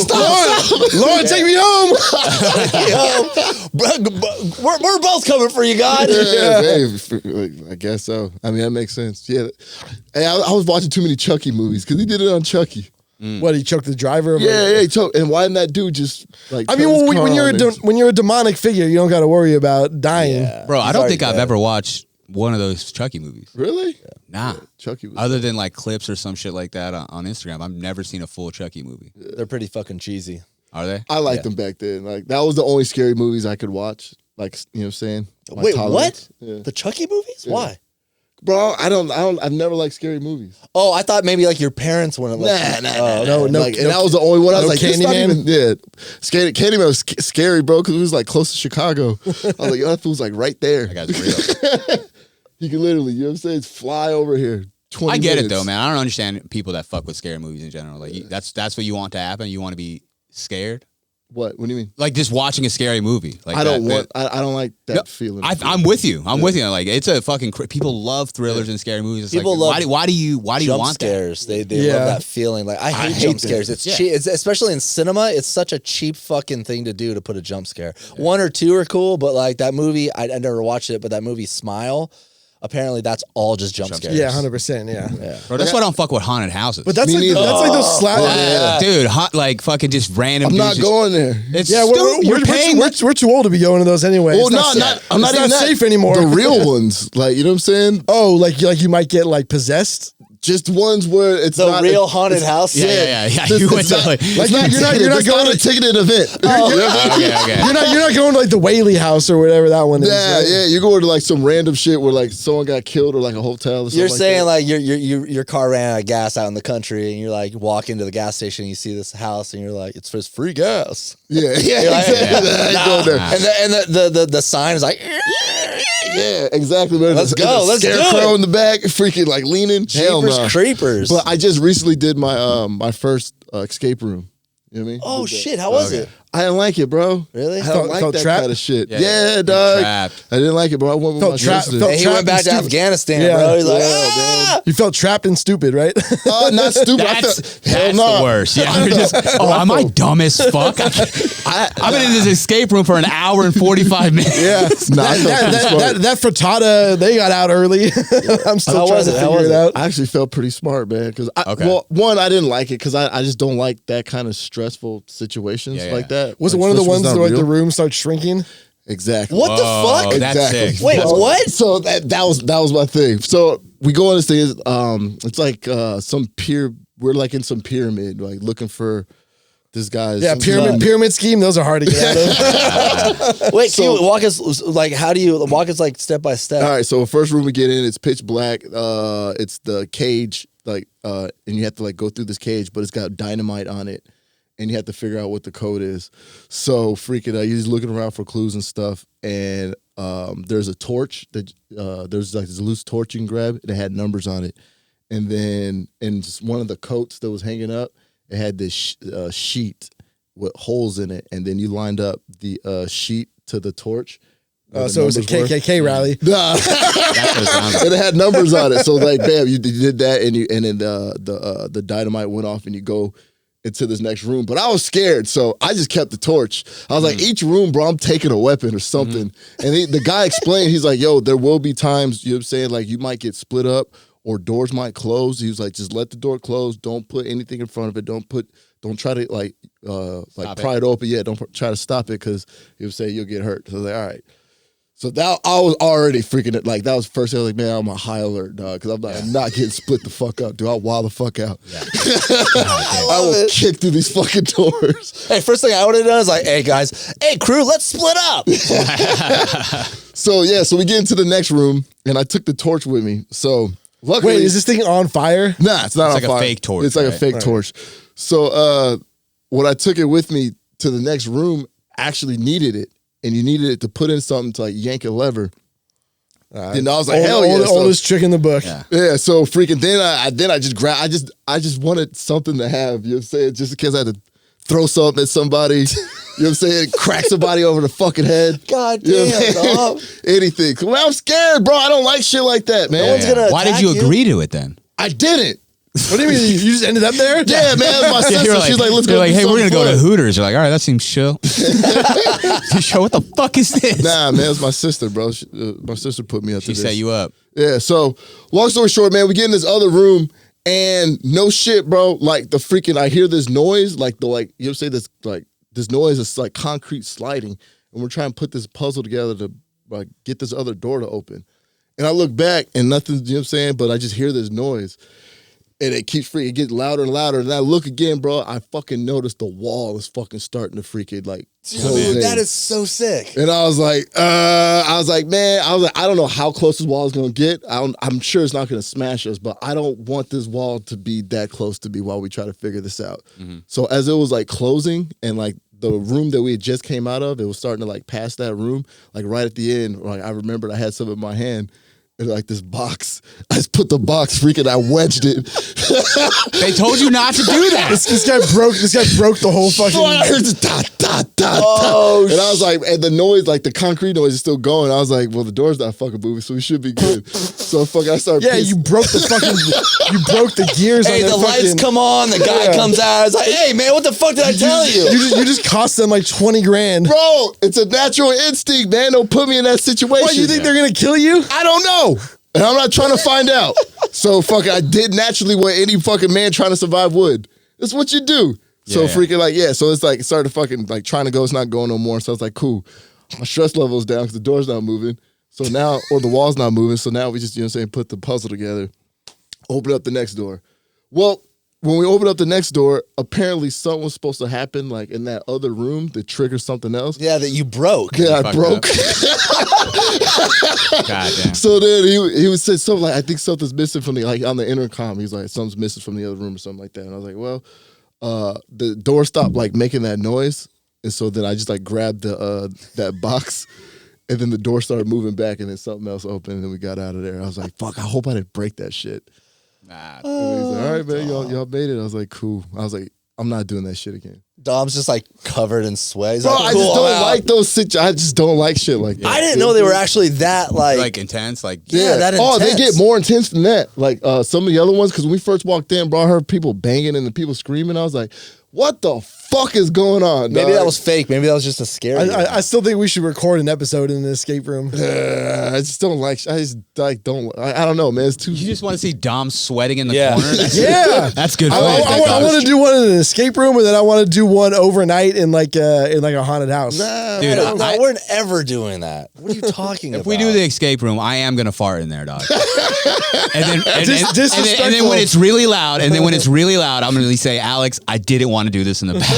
Stop. Lord, take me home. We're both coming for you, God. Yeah, babe, I guess so. I mean, that makes sense. Yeah. Hey, I was watching too many Chucky movies because he did it on Chucky. What, he choked the driver? Yeah, he choked. And why didn't that dude just like? I mean, turn his car when you're on and- when you're a demonic figure, you don't got to worry about dying. Bro, I He's don't already think I've dead. ever watched one of those Chucky movies. Really? Nah. Chucky was. Other than like clips or some shit like that on Instagram, I've never seen a full Chucky movie. They're pretty fucking cheesy. Are they? I liked them back then. Like that was the only scary movies I could watch. Like you know what I'm saying? My Wait, tolerance. what? Yeah. The Chucky movies? Why? Bro, I've never liked scary movies. Oh, I thought maybe like your parents wouldn't let you. Oh, No, no, Like, and that was the only one I was no like, it's not Candyman? even, yeah. Candyman was scary, bro, because it was like close to Chicago. I was like, yo, that feels like right there. That guy's real. You can literally, you know what I'm saying? Fly over here. 20 I get minutes. it though, man. I don't understand people that fuck with scary movies in general. Like that's what you want to happen. You want to be scared. What? What do you mean? Like just watching a scary movie. Like I don't that, want. I don't like that No, feeling. I'm with you. I'm with you. Like it's a fucking. People love thrillers and scary movies. It's People like, love why do you jump want scares. They Yeah. love that feeling. Like I hate hate jump that. scares. It's Yeah. cheap. It's especially in cinema. It's such a cheap fucking thing to do to put a jump scare. One or two are cool, but like that movie, I never watched it. But that movie Smile, apparently that's all just jump scares. Yeah, 100%. Yeah. that? Bro, that's why I don't fuck with haunted houses. But that's Me like neither. that's like those slap. Yeah. dude, like fucking just random. I'm not dudes just- going there. It's Yeah, you're paying. we're too old to be going to those anyway. Well, It's not. I'm not it's even not that. safe anymore. The real ones, like you know what I'm saying? Oh, like you might get like possessed. Just ones where it's The not real haunted house. Yeah. It's You went to not- like. it's not you're not ticketed. going It's not a ticketed event. Okay. You're not going to like the Whaley house or whatever that one is. Yeah, right? yeah. You're going to like some random shit where like someone got killed or like a hotel or something. You're like saying that. like your car ran out of gas out in the country, and you're like walk into the gas station, and you see this house, and you're like, it's for free gas. yeah, You're like, exactly. I ain't going there. And the sign is like, Yeah, exactly. Man. Let's The go, let's do scarecrow it. in the back, freaking like leaning. Hell Jeepers no. creepers. But I just recently did my my first escape room. You know what I mean? Oh shit, how was it? I didn't like it, bro. Really? I don't Felt- like felt that trapped? kind of shit. Yeah, Yeah, you're dog. trapped. I didn't like it, bro. I went with Felt my trapped- sister. felt And he trapped went back and to stupid. Afghanistan, Yeah. bro. He's like, Yeah, You felt trapped and stupid, right? Not stupid. I That's felt, hell the no. worst. Yeah, you're just, am I dumb as fuck? I've been in this escape room for an hour and 45 minutes. Yeah. Nah, I felt pretty smart. that frittata, they got out early. I'm still How trying was to it? How figure was it it? out. I actually felt pretty smart, man. Because Okay. well, one, I didn't like it because I just don't like that kind of stressful situations Yeah, like that. Was it Like, one of the especially when ones it's where not like the real. room starts shrinking? Exactly. what the Oh, fuck? that's Exactly. sick. Wait, what? So that was my thing. So we go on this thing. It's like some pier. We're like in some pyramid, like looking for this guy's. Yeah, pyramid scheme. Those are hard to get out of. Wait, can So- you walk us like how do you walk us like step by step? All right, so first room we get in, it's pitch black. It's the cage, like, and you have to like go through this cage, but it's got dynamite on it, and you have to figure out what the code is. So freaking, you're just looking around for clues and stuff, and there's a torch that there's like this loose torch you can grab, and it had numbers on it, and then in just one of the coats that was hanging up, it had this sheet with holes in it, and then you lined up the sheet to the torch. where the So it was a numbers were. KKK rally. Nah. That's what it sounds like. And it had numbers on it. So like, bam, you did that, and then the dynamite went off, and you go into this next room. But I was scared, so I just kept the torch. I was like, each room, bro, I'm taking a weapon or something. And the guy explained, he's like, yo, there will be times, you know what I'm saying, like you might get split up or doors might close. He was like, just let the door close. Don't put anything in front of it. Don't try to like pry it open. Yeah, don't try to stop it because he would say you'll get hurt. So I was like, all right. So that I was already freaking it. Like that was the first thing I was like, man, I'm on high alert, dog, because I'm not getting split the fuck up, dude. I'll wild the fuck out. I will kick through these fucking doors. Hey, first thing I would have done is like, hey guys, hey crew, let's split up. So yeah, so we get into the next room, and I took the torch with me. So luckily, Wait, is this thing on fire? Nah, it's not It's on like a fire. fake torch, It's like a right? fake torch. So when I took it with me to the next room, actually needed it. And you needed it to put in something to like yank a lever. And I was like, hell yeah. Oldest trick in the book. Yeah, so freaking then I just grabbed I just wanted something to have, you know what I'm saying? Just in case I had to throw something at somebody, you know what I'm saying? Crack somebody over the fucking head. God You know damn, what I'm dog. saying? Anything. Well, I'm scared, bro. I don't like shit like that, man. No one's gonna Why did attack you agree to it then? I didn't. What do you mean? You just ended up there? Yeah, man. My sister, You're like, she's like, let's you're go. like, do hey, we're gonna something go to fun. Hooters. You're like, all right, that seems chill. Show, what the fuck is this? Nah, man, it's my sister, bro. My sister put me up to She this. set you up. Yeah, so long story short, man, we get in this other room and no shit, bro. Like the freaking, I hear this noise, like you know what I'm saying? This noise is like concrete sliding, and we're trying to put this puzzle together to like get this other door to open. And I look back and nothing, you know what I'm saying? But I just hear this noise. And it keeps freaking, it gets louder and louder. And I look again, bro. I fucking noticed the wall is fucking starting to freaking like close Dude, in. that is so sick. And I was like, man, I don't know how close this wall is gonna get. I'm sure it's not gonna smash us, but I don't want this wall to be that close to me while we try to figure this out. Mm-hmm. So as it was like closing and like the room that we had just came out of, it was starting to like pass that room. Like right at the end, like I remembered I had some in my hand. And like this box, I just put the box freaking, I wedged it. They told you not to do that. This guy broke the whole fucking. So I heard this dot, dot, dot, Oh, dot. And I was like, and the noise, like the concrete noise is still going. I was like, well, the door's not fucking moving, so we should be good. So fuck, I started Yeah, pissing. you broke the fucking. You broke the gears. Hey, on the their lights fucking, come on. The guy comes out. It's like, hey, man, what the fuck did I tell you? You just cost them like 20 grand. Bro, it's a natural instinct, man. Don't put me in that situation. What, you think they're gonna kill you? I don't know. And I'm not trying to find out. So fuck, I did naturally what any fucking man trying to survive would. That's what you do. So Yeah. freaking like, yeah. So it's like, it started fucking like trying to go, it's not going no more. So I was like, cool. My stress level is down because the door's not moving. So now, or the wall's not moving. So now we just, you know what I'm saying, put the puzzle together, open up the next door. Well, when we opened up the next door, apparently something was supposed to happen like in that other room that triggers something else. Yeah, that you broke. Yeah, I fucked broke. God damn. So then he would say something like, I think something's missing from the, like on the intercom. He's like, something's missing from the other room or something like that. And I was like, well, the door stopped like making that noise. And so then I just like grabbed that box and then the door started moving back and then something else opened and then we got out of there. I was like, fuck, I hope I didn't break that shit. Nah. And he's like, all right, man, y'all made it. I was like, cool. I was like, I'm not doing that shit again. Dom's just like covered in sweat. He's Bro, like, I cool, just I'm don't out. like those situations. I just don't like shit like that. I didn't know they were actually that Like intense, like Yeah, that Oh, they intense. get more intense than that. Like some of the other ones, because when we first walked in, bro, I heard people banging and the people screaming. I was like, what the fuck is going on? Maybe dog? that was fake. Maybe that was just a scary. I still think we should record an episode in an escape room. I just don't like. I just like don't. I don't know, man. It's too. you just want to see Dom sweating in the Yeah. corner. That's, Yeah. that's good. I footage. want to do one in an escape room, and then I want to do one overnight in like a haunted house. Nah, Dude, man. No, we're never doing that. What are you talking about? If we do the escape room, I am gonna fart in there, dog. and then Disrespectful. when it's really loud, I'm gonna say, Alex, I didn't want to do this in the bathroom.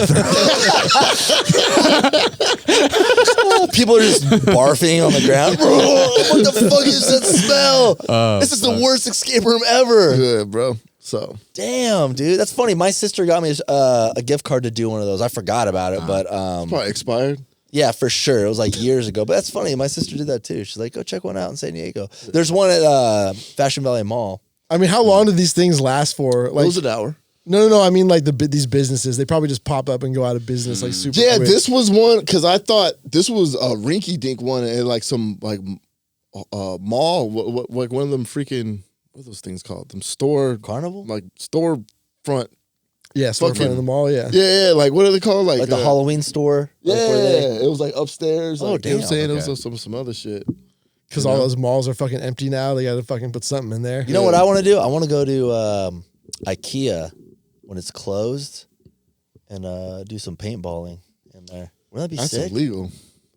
people are just barfing on the ground. Bro, what the fuck is that smell? This is the worst escape room ever. Yeah, bro. So Damn, dude, that's funny. My sister got me a gift card to do one of those. I forgot about it, but probably expired. yeah, for sure. It was like years ago, but that's funny. My sister did that too. She's like, go check one out in San Diego. There's one at Fashion Valley Mall. I mean, how long do these things last for? It Like, was an hour. no. I mean, like these businesses, they probably just pop up and go out of business like super. Yeah, quick. this was one because I thought this was a rinky dink one and like some like mall, like one of them freaking what are those things called? Them store Carnival? like store front. Yeah, storefront fucking- in the mall. Yeah. Yeah, like what are they called? Like the Halloween store? Yeah, Like where they- it was like upstairs. Oh, Like, you know what I'm damn, saying? It okay. was some other shit. Because all those malls are fucking empty now. They got to fucking put something in there. You know what I want to do? I want to go to IKEA when it's closed and do some paintballing in there. Wouldn't that be That's sick? illegal.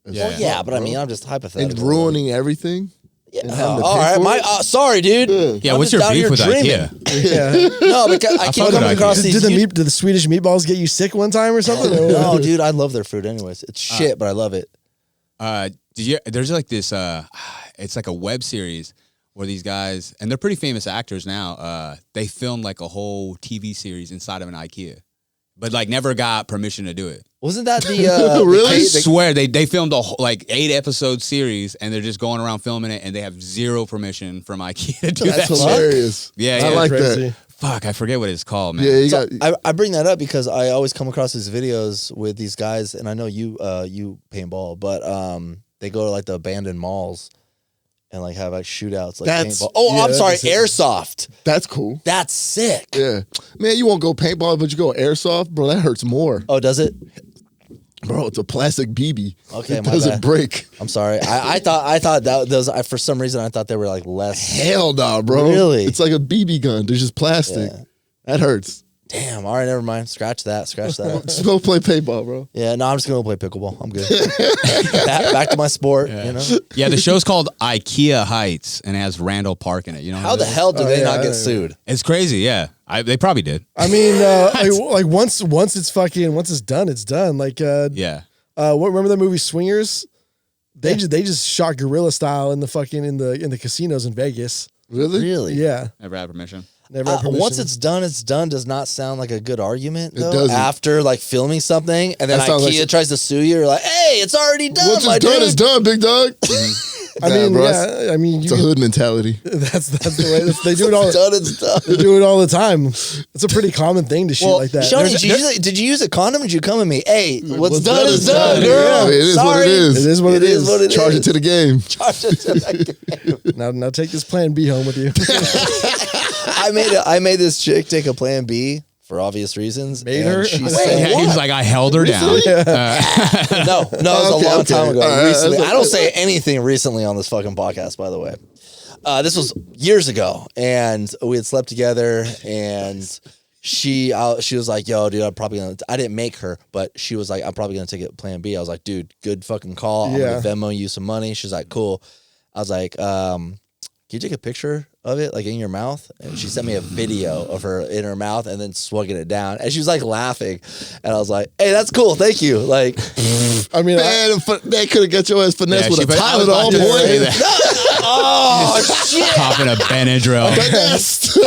Yeah. Well, yeah, but I mean, I'm just And hypothetical. ruining everything. Yeah. and having to all pay right, for my it? sorry, dude. Yeah, I'm what's just your out beef here with dreaming. IKEA? Yeah. No, because I keep fuck with coming across IKEA. these. Did the Swedish meatballs get you sick one time or something? No, dude, I love their food. Anyways, it's shit, but I love it. Did you? There's like this. It's like a web series where these guys, and they're pretty famous actors now. They filmed like a whole TV series inside of an IKEA, but like never got permission to do it. Wasn't that the Really? I swear they filmed a whole, like 8-episode series, and they're just going around filming it, and they have zero permission from IKEA to do That's that. hilarious. Yeah, I yeah. like Crazy. that. Fuck, I forget what it's called, man. Yeah, you So got. I bring that up because I always come across these videos with these guys, and I know you paintball, but they go to like the abandoned malls and like have like shootouts like That's- paintball. Oh, yeah, I'm sorry, that's- airsoft. That's cool. That's sick. Yeah, man, you won't go paintball, but you go airsoft, bro. That hurts more, Oh, does it? bro. It's a plastic BB. Okay, it my doesn't bad. break. I'm sorry. I thought that those for some reason I thought they were like less. Hell no, bro. Really? It's like a BB gun. They're just plastic. Yeah. That hurts. Damn. All right, never mind. Scratch that. Just go play paintball, bro. Yeah, no, I'm just gonna play pickleball. I'm good. back to my sport. You know. Yeah, the show's called IKEA Heights, and it has Randall Park in it. You know How the hell do Oh, they yeah, not I get know. sued? It's crazy. Yeah, they probably did. I mean, like once it's done, it's done. Like, Yeah. what remember that movie Swingers? They just shot guerrilla style in the casinos in Vegas. Really? Really? Yeah, Never had permission. never had permission. Once it's done does not sound like a good argument, though. doesn't. After like filming something and then That sounds IKEA like- tries to sue you, you're like, hey, it's already done, Once my it's done, dude. it's done, big dog. I Nah, mean, bro, yeah, I mean, It's a hood mentality. that's the way they do it all. It's done, it's done. They do it all the time. It's a pretty common thing to shoot like that. Shoney, There's- did you use a condom or did you come at me? Hey, what's What's done is done, Yeah, girl. it is what Sorry. it is. It is what it is. what it Charge is. it to the game. Charge it to the game. Now take this Plan B home with you. I made this chick take a Plan B for obvious reasons. Made and her? She Wait, said, Yeah, he was like, I held her down. no, it was Okay, a long okay. time ago. All right, recently. that's I don't say anything recently on this fucking podcast, by the way. This was years ago, and we had slept together, and she was like, yo, dude, I didn't make her, but she was like, I'm probably gonna take it Plan B. I was like, dude, good fucking call. I'm Yeah. gonna Venmo you some money. She's like, cool. I was like, can you take a picture of it, like in your mouth? And she sent me a video of her in her mouth and then swagging it down. And she was like laughing. And I was like, hey, that's cool. Thank you. Like, I mean, Man, they could have got your ass finesse Yeah, with a I was Tylenol, about to say boy. that. oh, shit. Popping a Benadryl.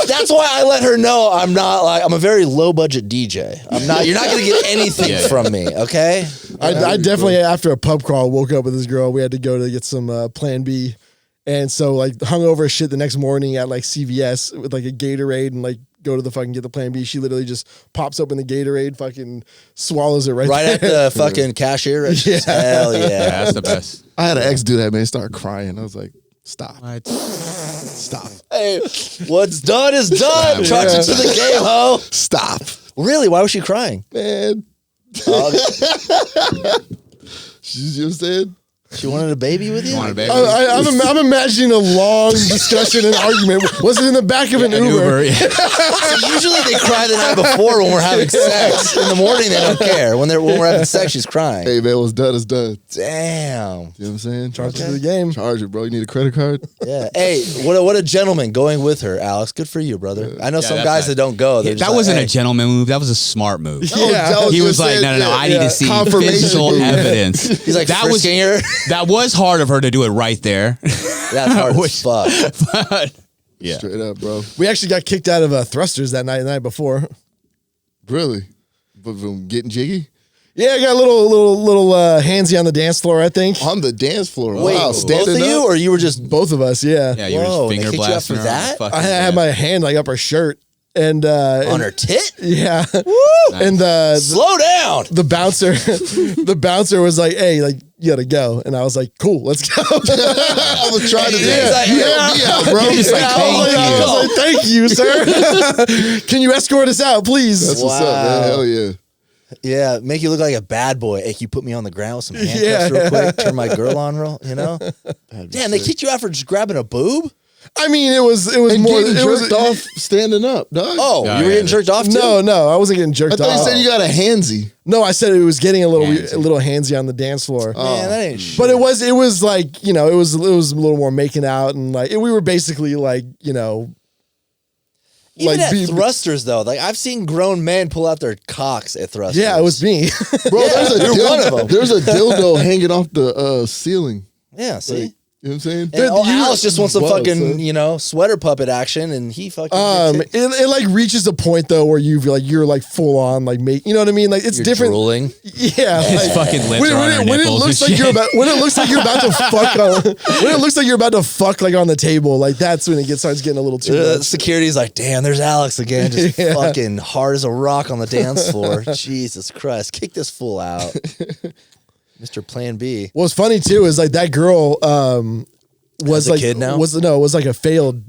That's why I let her know I'm a very low budget DJ. You're not going to get anything Yeah. from me. Okay. I definitely, after a pub crawl, woke up with this girl. We had to go to get some Plan B. And so, like, hungover as shit the next morning at, like, CVS with, like, a Gatorade and, like, go to the fucking get the Plan B. She literally just pops open the Gatorade, fucking swallows it right At there. the fucking cashier. Hell Yeah, yeah. that's the best. I had an ex do that, man. He started crying. I was like, stop. What? Stop. Hey, what's done is done. Charge it to the game, ho. Stop. Really? Why was she crying? Man. Uh, You know what I'm saying? she wanted a baby with you? You want a baby? I'm imagining a long discussion and argument. Was it in the back of an An Uber? Yeah. So usually they cry the night before when we're having sex. In the morning they don't care. When we're having sex, she's crying. Hey, man, what's done is done. Damn. You know what I'm saying? Charge it to the game. Charge it, bro. You need a credit card? Yeah. Hey, what a gentleman going with her, Alex. Good for you, brother. I know some that's guys nice. that don't go. They're just That like, wasn't hey. a gentleman move. That was a smart move. Yeah. He was like, no, I need to see Confirmation. physical evidence. He's like that was frisking her. that was hard of her to do it right there. That's hard as fuck. But yeah, Straight up, bro. We actually got kicked out of Thrusters the night before. Really? But from getting jiggy? Yeah, I got a little handsy on the dance floor, I think. On the dance floor. Wait, wow. both Standing of you, up? or you were just? Both of us, yeah. yeah, you were Whoa, just they finger kicked you out blasting for her. that? Fucking- I had my hand like up her shirt, and On her tit? yeah, Nice. and Slow down. the bouncer was like, "Hey, like you gotta go," and I was like, "Cool, let's go." I was trying to Yeah, like, yeah, bro. He's just like, I was like, "Thank you, sir. Can you escort us out, please?" That's what's up, man. Wow. Hell yeah. Yeah, make you look like a bad boy. Hey, can you put me on the ground with some handcuffs Yeah. real quick? Turn my girl on real, you know? Damn, they kicked you out for just grabbing a boob? I mean, it was And more. getting It was jerked off standing up, dog. Oh, Yeah, you were yeah. getting jerked off too? No, I wasn't getting jerked I thought off. you said you got a handsy. No, I said it was getting a Handsy. little handsy on the dance floor. Man, that ain't shit. But it was like, you know, it was a little more making out, and like we were basically like, you know, Even like at thrusters, though, like I've seen grown men pull out their cocks at thrusters. yeah, it was me. Bro, Yeah, you're one of them. There's a dildo hanging off the ceiling. Yeah, see? You know what I'm saying? And Alex just wants some Whoa, fucking, son. sweater puppet action, and he fucking. It like reaches a point though where you're like full on like you know what I mean? Like it's You're different. drooling. Yeah, His fucking lips are on her when it nipples looks and like shit. when it looks like you're about to fuck when it looks like you're about to fuck like on the table, like that's when it starts getting a little too much. Security's like, damn, there's Alex again, just fucking hard as a rock on the dance floor. Jesus Christ, kick this fool out, Mr. Plan B. What's funny too is like that girl was a like kid now? was like a failed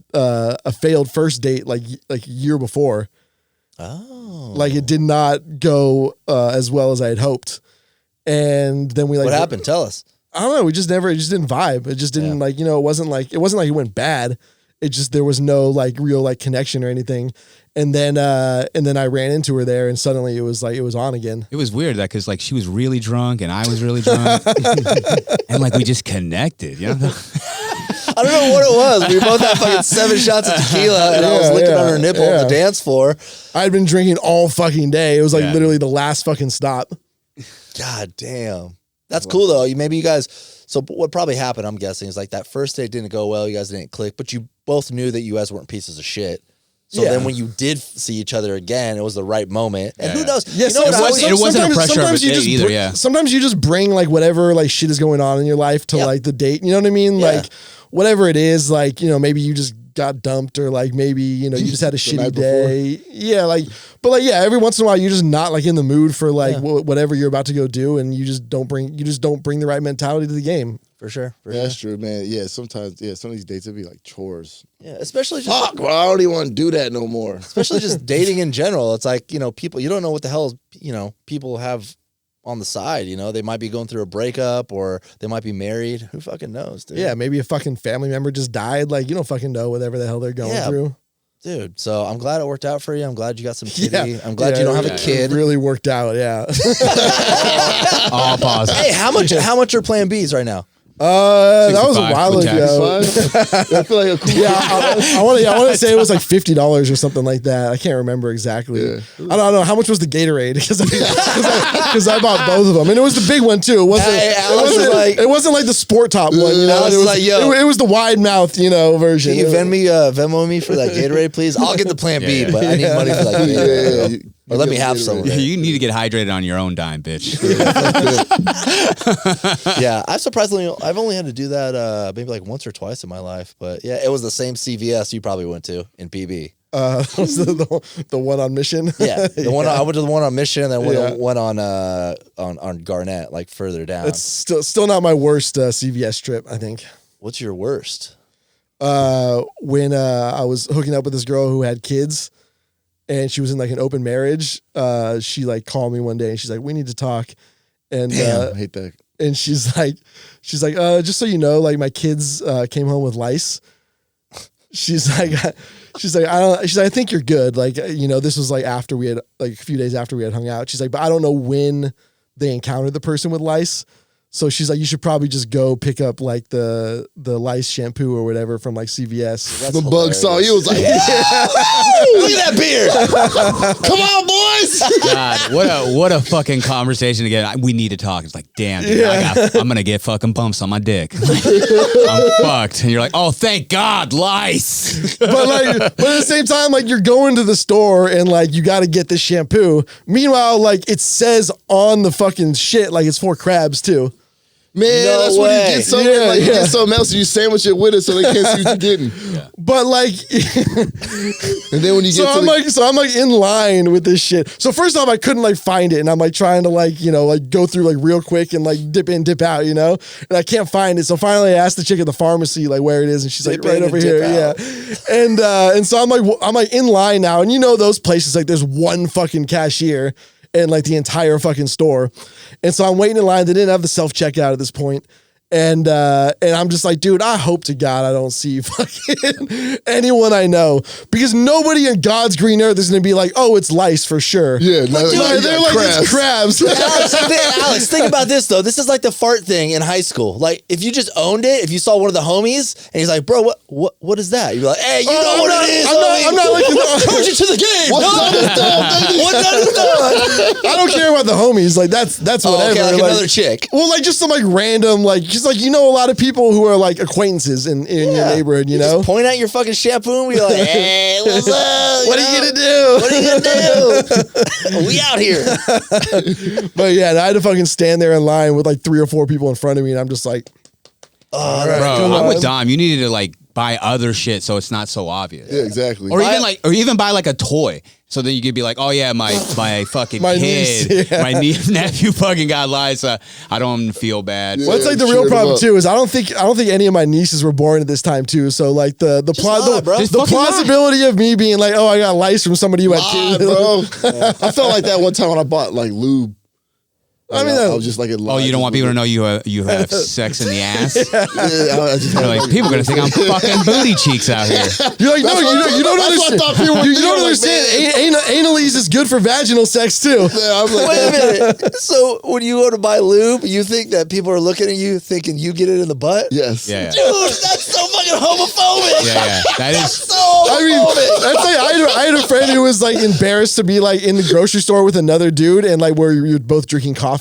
first date like a year before. Oh, Like it did not go as well as I had hoped. And then we like what happened? Tell us. I don't know. It just didn't vibe. It just didn't it wasn't like it went bad. It just, there was no like real like connection or anything. And then I ran into her there and suddenly it was on again. It was weird that because like she was really drunk and I was really drunk and like we just connected, you know? I don't know what it was. We both had fucking 7 shots of tequila and I was licking on her nipple on the dance floor. I'd been drinking all fucking day. It was like literally the last fucking stop. God damn. That's cool though. Maybe you guys, so what probably happened, I'm guessing, is like that first date didn't go well. You guys didn't click, but you both knew that you guys weren't pieces of shit. So then when you did see each other again, it was the right moment. And who knows? Yeah, you know it wasn't a pressure of a date either, yeah. Sometimes you just bring like whatever like shit is going on in your life to like the date. You know what I mean? Yeah. Like whatever it is, like, maybe you just got dumped or like maybe, you just had a shitty day. Yeah, but every once in a while you're just not like in the mood for like whatever you're about to go do and you just don't bring the right mentality to the game. For sure. That's true, man. Yeah, sometimes, some of these dates would be like chores. Yeah, especially just Fuck, bro, I don't even want to do that no more. especially just dating in general. It's like, people, you don't know what the hell, people have on the side, they might be going through a breakup or they might be married. Who fucking knows, dude? Yeah, maybe a fucking family member just died. Like, you don't fucking know whatever the hell they're going through. Dude, so I'm glad it worked out for you. I'm glad you got some kitty. Yeah. I'm glad you don't have a kid. It really worked out, yeah. All positive. Hey, how much are Plan Bs right now? That was a 65 while with ago. I feel like a cool. I want to say it was like $50 or something like that. I can't remember exactly. Yeah. I don't know how much was the Gatorade because I bought both of them and it was the big one too. It wasn't like the sport top one. It was the wide mouth version. Can you Venmo me for that Gatorade, please? I'll get the Plan B, but I need money for that Gatorade. Or let me have some of it. You need to get hydrated on your own dime, bitch. Yeah, I've only had to do that maybe like once or twice in my life, but yeah, it was the same CVS you probably went to in PB. Was the one on Mission? Yeah, I went to the one on Mission, and then went on Garnett, like further down. It's still not my worst CVS trip, I think. What's your worst? When I was hooking up with this girl who had kids. And she was in like an open marriage. She like called me one day and she's like, "We need to talk." And Damn, I hate that. And she's like, just so you know, like my kids came home with lice. She's like, I think you're good. Like, this was like after we had like a few days after we had hung out. She's like, but I don't know when they encountered the person with lice. So she's like, you should probably just go pick up like the lice shampoo or whatever from like CVS. The bug saw you. Was like, look at that beard. Come on, boys. God, what a fucking conversation again. We need to talk. It's like, damn, dude, I'm gonna get fucking bumps on my dick. I'm fucked. And you're like, oh, thank God, lice. But at the same time, like you're going to the store and like you got to get this shampoo. Meanwhile, like it says on the fucking shit like it's for crabs too. Man, No that's way. when you get something you get something else and you sandwich it with it so they can't see what you're getting. But like, And then when you get I'm like in line with this shit. So first off, I couldn't like find it, and I'm like trying to like go through like real quick and like dip in, dip out, and I can't find it. So finally, I asked the chick at the pharmacy like where it is, and she's like right over here, and so I'm like in line now, and those places like there's one fucking cashier. And like the entire fucking store. And so I'm waiting in line. They didn't have the self-checkout at this point. And I'm just like, dude, I hope to God I don't see fucking anyone I know. Because nobody in God's green earth is going to be like, oh, it's lice for sure. Yeah, they're like, it's crabs. Alex, think about this though. This is like the fart thing in high school. Like if you just owned it, if you saw one of the homies and he's like, bro, what is that? You'd be like, hey, you know what it is. I'm not like what you to the game? What's I don't care about the homies. Like that's whatever. Okay, like another chick. Well, like just some like random, like just like a lot of people who are like acquaintances in your neighborhood. You know, just point at your fucking shampoo and be like, "Hey, what's up? what are you gonna do? What are you gonna do? We out here." But yeah, and I had to fucking stand there in line with like 3 or 4 people in front of me, and I'm just like, All right, Bro, come I'm on. with Dom. You needed to like buy other shit so it's not so obvious. Yeah, exactly. Or even buy like a toy. So then you could be like, oh yeah, my fucking My kid, niece, yeah. my nephew fucking got Liza. I don't feel bad. Yeah. well, it's like the cheer real them problem up. too is I don't think any of my nieces were born at this time too. So like the lie, bro. Just fucking lie. plausibility of me being like, oh, I got lice from somebody who had Ah, kids, bro. I felt like that one time when I bought like lube. I mean, I was just like, Oh, you don't want people to know you have sex in the ass? Yeah, I just You're had like, people are gonna think I'm fucking booty cheeks out here. You're like, no, you don't that's what I understand. thought people were You don't thinking, like, understand. Anal-ese is good for vaginal sex too. Yeah, I was like, Wait a minute. So when you go to buy lube, you think that people are looking at you thinking you get it in the butt? yes. Yeah, Dude, that's so fucking homophobic. yeah. That is. So I mean, homophobic. that's like I had a friend who was like embarrassed to be like in the grocery store with another dude and like where you're both drinking coffee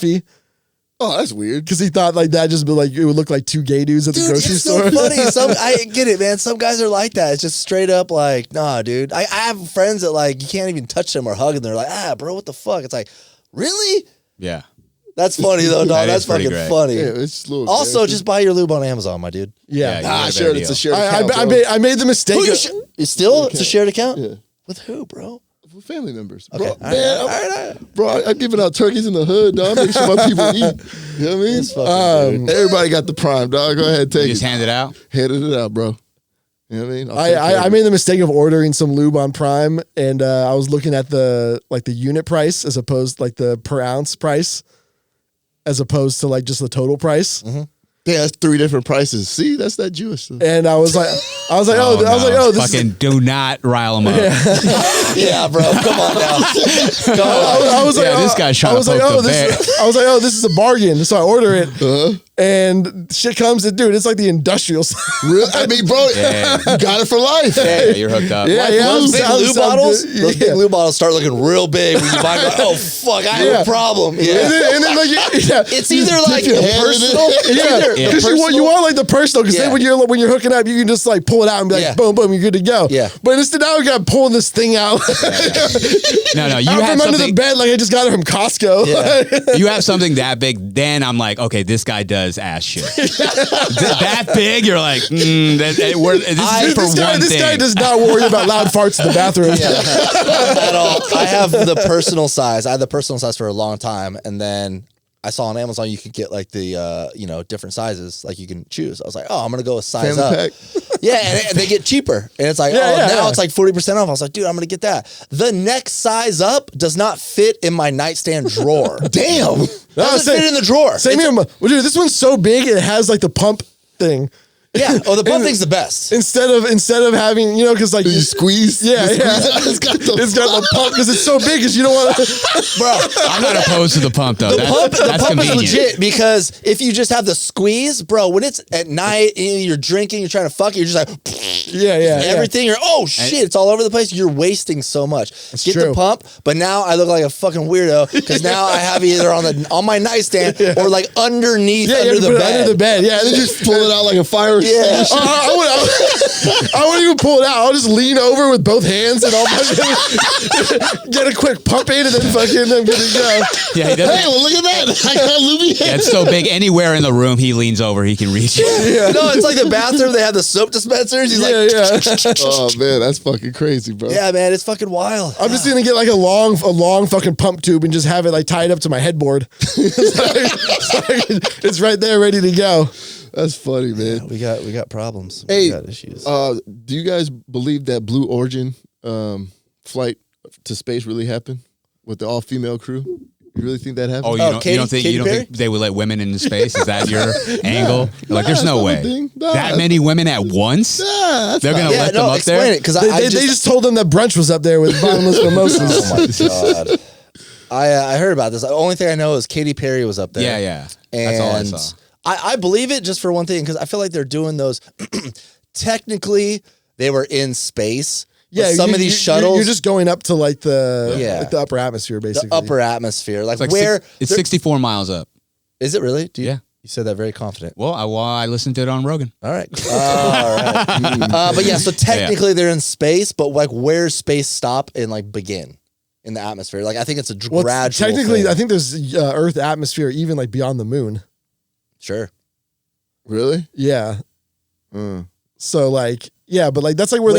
Oh, that's weird. because he thought like that just be like it would look like 2 gay dudes at the Dude, grocery it's store. so funny. I get it, man. Some guys are like that. It's just straight up like, nah, dude. I have friends that like you can't even touch them or hug, and they're like, bro, what the fuck? It's like, really? Yeah. That's funny though, dog. That That's is pretty fucking great. funny. Yeah, it's just a little Also, embarrassing. just buy your lube on Amazon, my dude. Yeah, Yeah, you got a shared. better It's a deal. shared account. bro. I made the mistake. Who you of- it's still it's a shared account? Yeah. With who, bro? For family members. Okay. Bro, All right, man, all right. bro, I'm giving out turkeys in the hood, dog. Make sure my people eat. You know what I mean? This fucking dude. Everybody got the prime, dog. Go ahead, take You it. just hand it out. Handed it out, bro. You know what I mean? I'll take care I of made it. the mistake of ordering some lube on Prime, and I was looking at the unit price as opposed like the per ounce price, as opposed to like just the total price. Yeah, that's 3 different prices. See, that's that Jewish stuff. And I was like, this fucking is. do not rile him up. Yeah, bro. Come on now. Come on. I was like, Yeah, this guy's trying I was to like, poke oh, the bear. I was like, oh, this is a bargain. So I order it, and shit comes, and dude, it's like the industrial. Real, I mean, bro, Yeah. you got it for life. Yeah, you're hooked up. Yeah, Like yeah, those I'm- big I'm- lube I'm bottles, good. those Yeah. big lube bottles start looking real big when you buy them. Like, oh fuck, I have a problem. And Yeah, then like, yeah. it's either like your the hand in it. personal. It's either Because the you want like the personal, because Yeah. then when you're hooking up, you can just like pull it out and be like, Yeah. boom, boom, you're good to go. Yeah. But instead now we got pulling this thing out No, you out have from under the something. bed like I just got it from Costco. Yeah. You have something that big, then I'm like, okay, this guy does ass shit. That big, you're like, this is for this guy, one this thing. guy does not worry about loud farts in the bathroom. at all. I have the personal size. I had the personal size for a long time, and then I saw on Amazon you could get like the different sizes, like you can choose. I was like, oh, I'm gonna go with size Family up. pack. Yeah, and they get cheaper, and it's like, now it's like 40% off. I was like, dude, I'm gonna get that. The next size up does not fit in my nightstand drawer. Damn. Doesn't fit in the drawer. Same here. Well, dude, this one's so big it has like the pump thing. Yeah. Oh, the pump thing's the best. Instead of having, because like You squeeze. Yeah, you yeah. squeeze. It's got the the pump because it's so big because you don't want to. Bro, I'm not opposed to the pump though. The pump That's is convenient. legit because if you just have the squeeze, bro, when it's at night, you're drinking, you're trying to fuck, you're just like Yeah. everything. You're shit, it's all over the place. You're wasting so much. Get true. the pump, but now I look like a fucking weirdo because now I have either on my nightstand or like underneath Yeah, under you have to the put it bed. under the bed. Yeah, and then just pull it out like a fire extinguisher. I wouldn't even pull it out. I'll just lean over with both hands and I'll fucking get a quick pump in and then fucking I'm good to go. Yeah, he doesn't. Hey, well, look at that. I got Lube. Yeah, it's so big. Anywhere in the room, he leans over, he can reach it. No, it's like the bathroom. They have the soap dispensers. He's like, Yeah. Oh, man, that's fucking crazy, bro. yeah, man, it's fucking wild. I'm just gonna get like a long fucking pump tube and just have it like tied up to my headboard. It's right there, ready to go. That's funny, man. We got problems. Hey, we got issues. Do you guys believe that Blue Origin flight to space really happened with the all-female crew? You really think that happened? Oh, you don't think Katy Perry? they would let women into space? Is that your angle? Like, there's that's no not way. a thing. Nah. That many women at once? that's They're gonna not- let them up explain there? it because They just told them that brunch was up there with bottomless mimosas. Oh my god! I heard about this. The only thing I know is Katy Perry was up there. Yeah. And That's all I saw. I believe it just for one thing because I feel like they're doing those. Technically, they were in space, Yeah, some of these shuttles, you're just going up to like the upper atmosphere, basically. the upper atmosphere, like, It's where it's 64 miles up. is it really? Yeah. You said that very confident. Well, I listened to it on Rogan. All right. All right. But yeah, so technically they're in space, but like where's space stop and like begin in the atmosphere? Like I think it's a gradual technically, thing. I think there's Earth atmosphere even like beyond the moon. Sure. Really? Yeah. So like, yeah, but like that's like where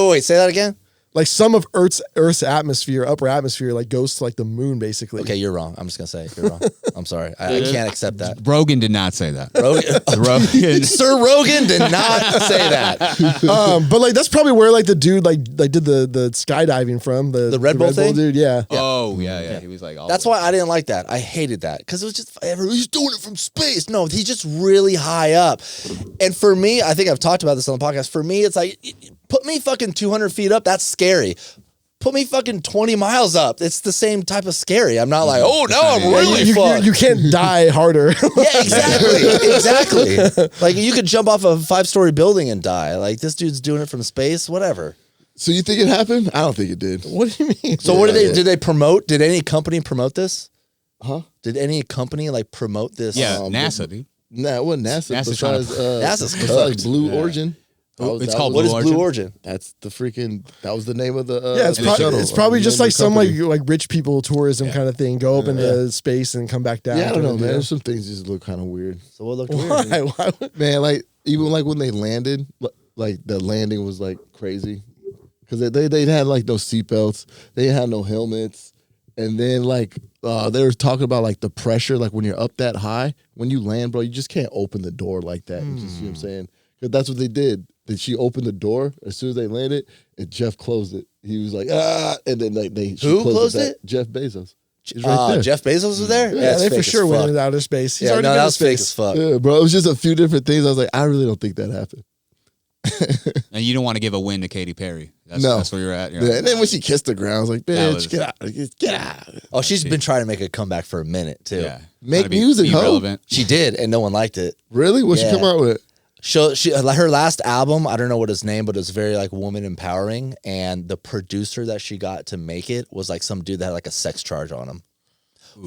Wait. Say that again. like some of Earth's atmosphere, upper atmosphere, like goes to like the moon, basically. Okay, you're wrong. I'm just gonna say it. You're wrong. I'm sorry. I can't accept that. Rogan did not say that. Rogan. Sir Rogan did not say that. But like that's probably where like the dude like did the skydiving from the Red Bull thing? dude. Yeah. Oh yeah. He was like, all That's the way. why I didn't like that. I hated that because it was just he's doing it from space. No, he's just really high up. And for me, I think I've talked about this on the podcast. For me, it's like put me fucking 200 feet up. That's scary. Put me fucking 20 miles up. It's the same type of scary. I'm not like, oh, now I'm really fucked. You can't die harder. Yeah, exactly. Like you could jump off a 5-story building and die. Like this dude's doing it from space, whatever. So you think it happened? I don't think it did. What do you mean? So what did they promote? Did any company promote this? Huh? Did any company like promote this? Yeah, NASA, dude. Nah, it wasn't NASA. NASA's trying Besides, NASA's besides Blue Origin. It's called What Blue is Blue Origin? Origin? That's the freaking. That was the name of the. Yeah, it's, the probably shuttle. it's probably just like some Company. like rich people tourism kind of thing. Go up into space and come back down. Yeah, I don't know, kinda man. deal. Some things just look kind of weird. So what looked weird? Why? Why would- Man, like even like when they landed, like the landing was like crazy because they had like no seatbelts, they had no helmets, and then like they were talking about like the pressure, like when you're up that high, when you land, bro, you just can't open the door like that. You just, you know what I'm saying? Because that's what they did. That she opened the door as soon as they landed, and Jeff closed it. He was like, and then like Who closed it? Jeff Bezos. He's right there. Jeff Bezos was there? Yeah, it's they for fake sure as went fuck. into outer space. He's Yeah, already no, been that to was fake space. as fuck. Yeah, bro. It was just a few different things. I was like, I really don't think that happened. And you don't want to give a win to Katy Perry. That's where you're at. You're Yeah, like, and then when she kissed the ground, I was like, That bitch, was- get out. Get out. Oh, she's been trying to make a comeback for a minute too. yeah. Make Trying to music, be ho. relevant. She did, and no one liked it. Really? What'd she Yeah. come out with? She her last album, I don't know what his name, but it was very like woman empowering. And the producer that she got to make it was like some dude that had like a sex charge on him.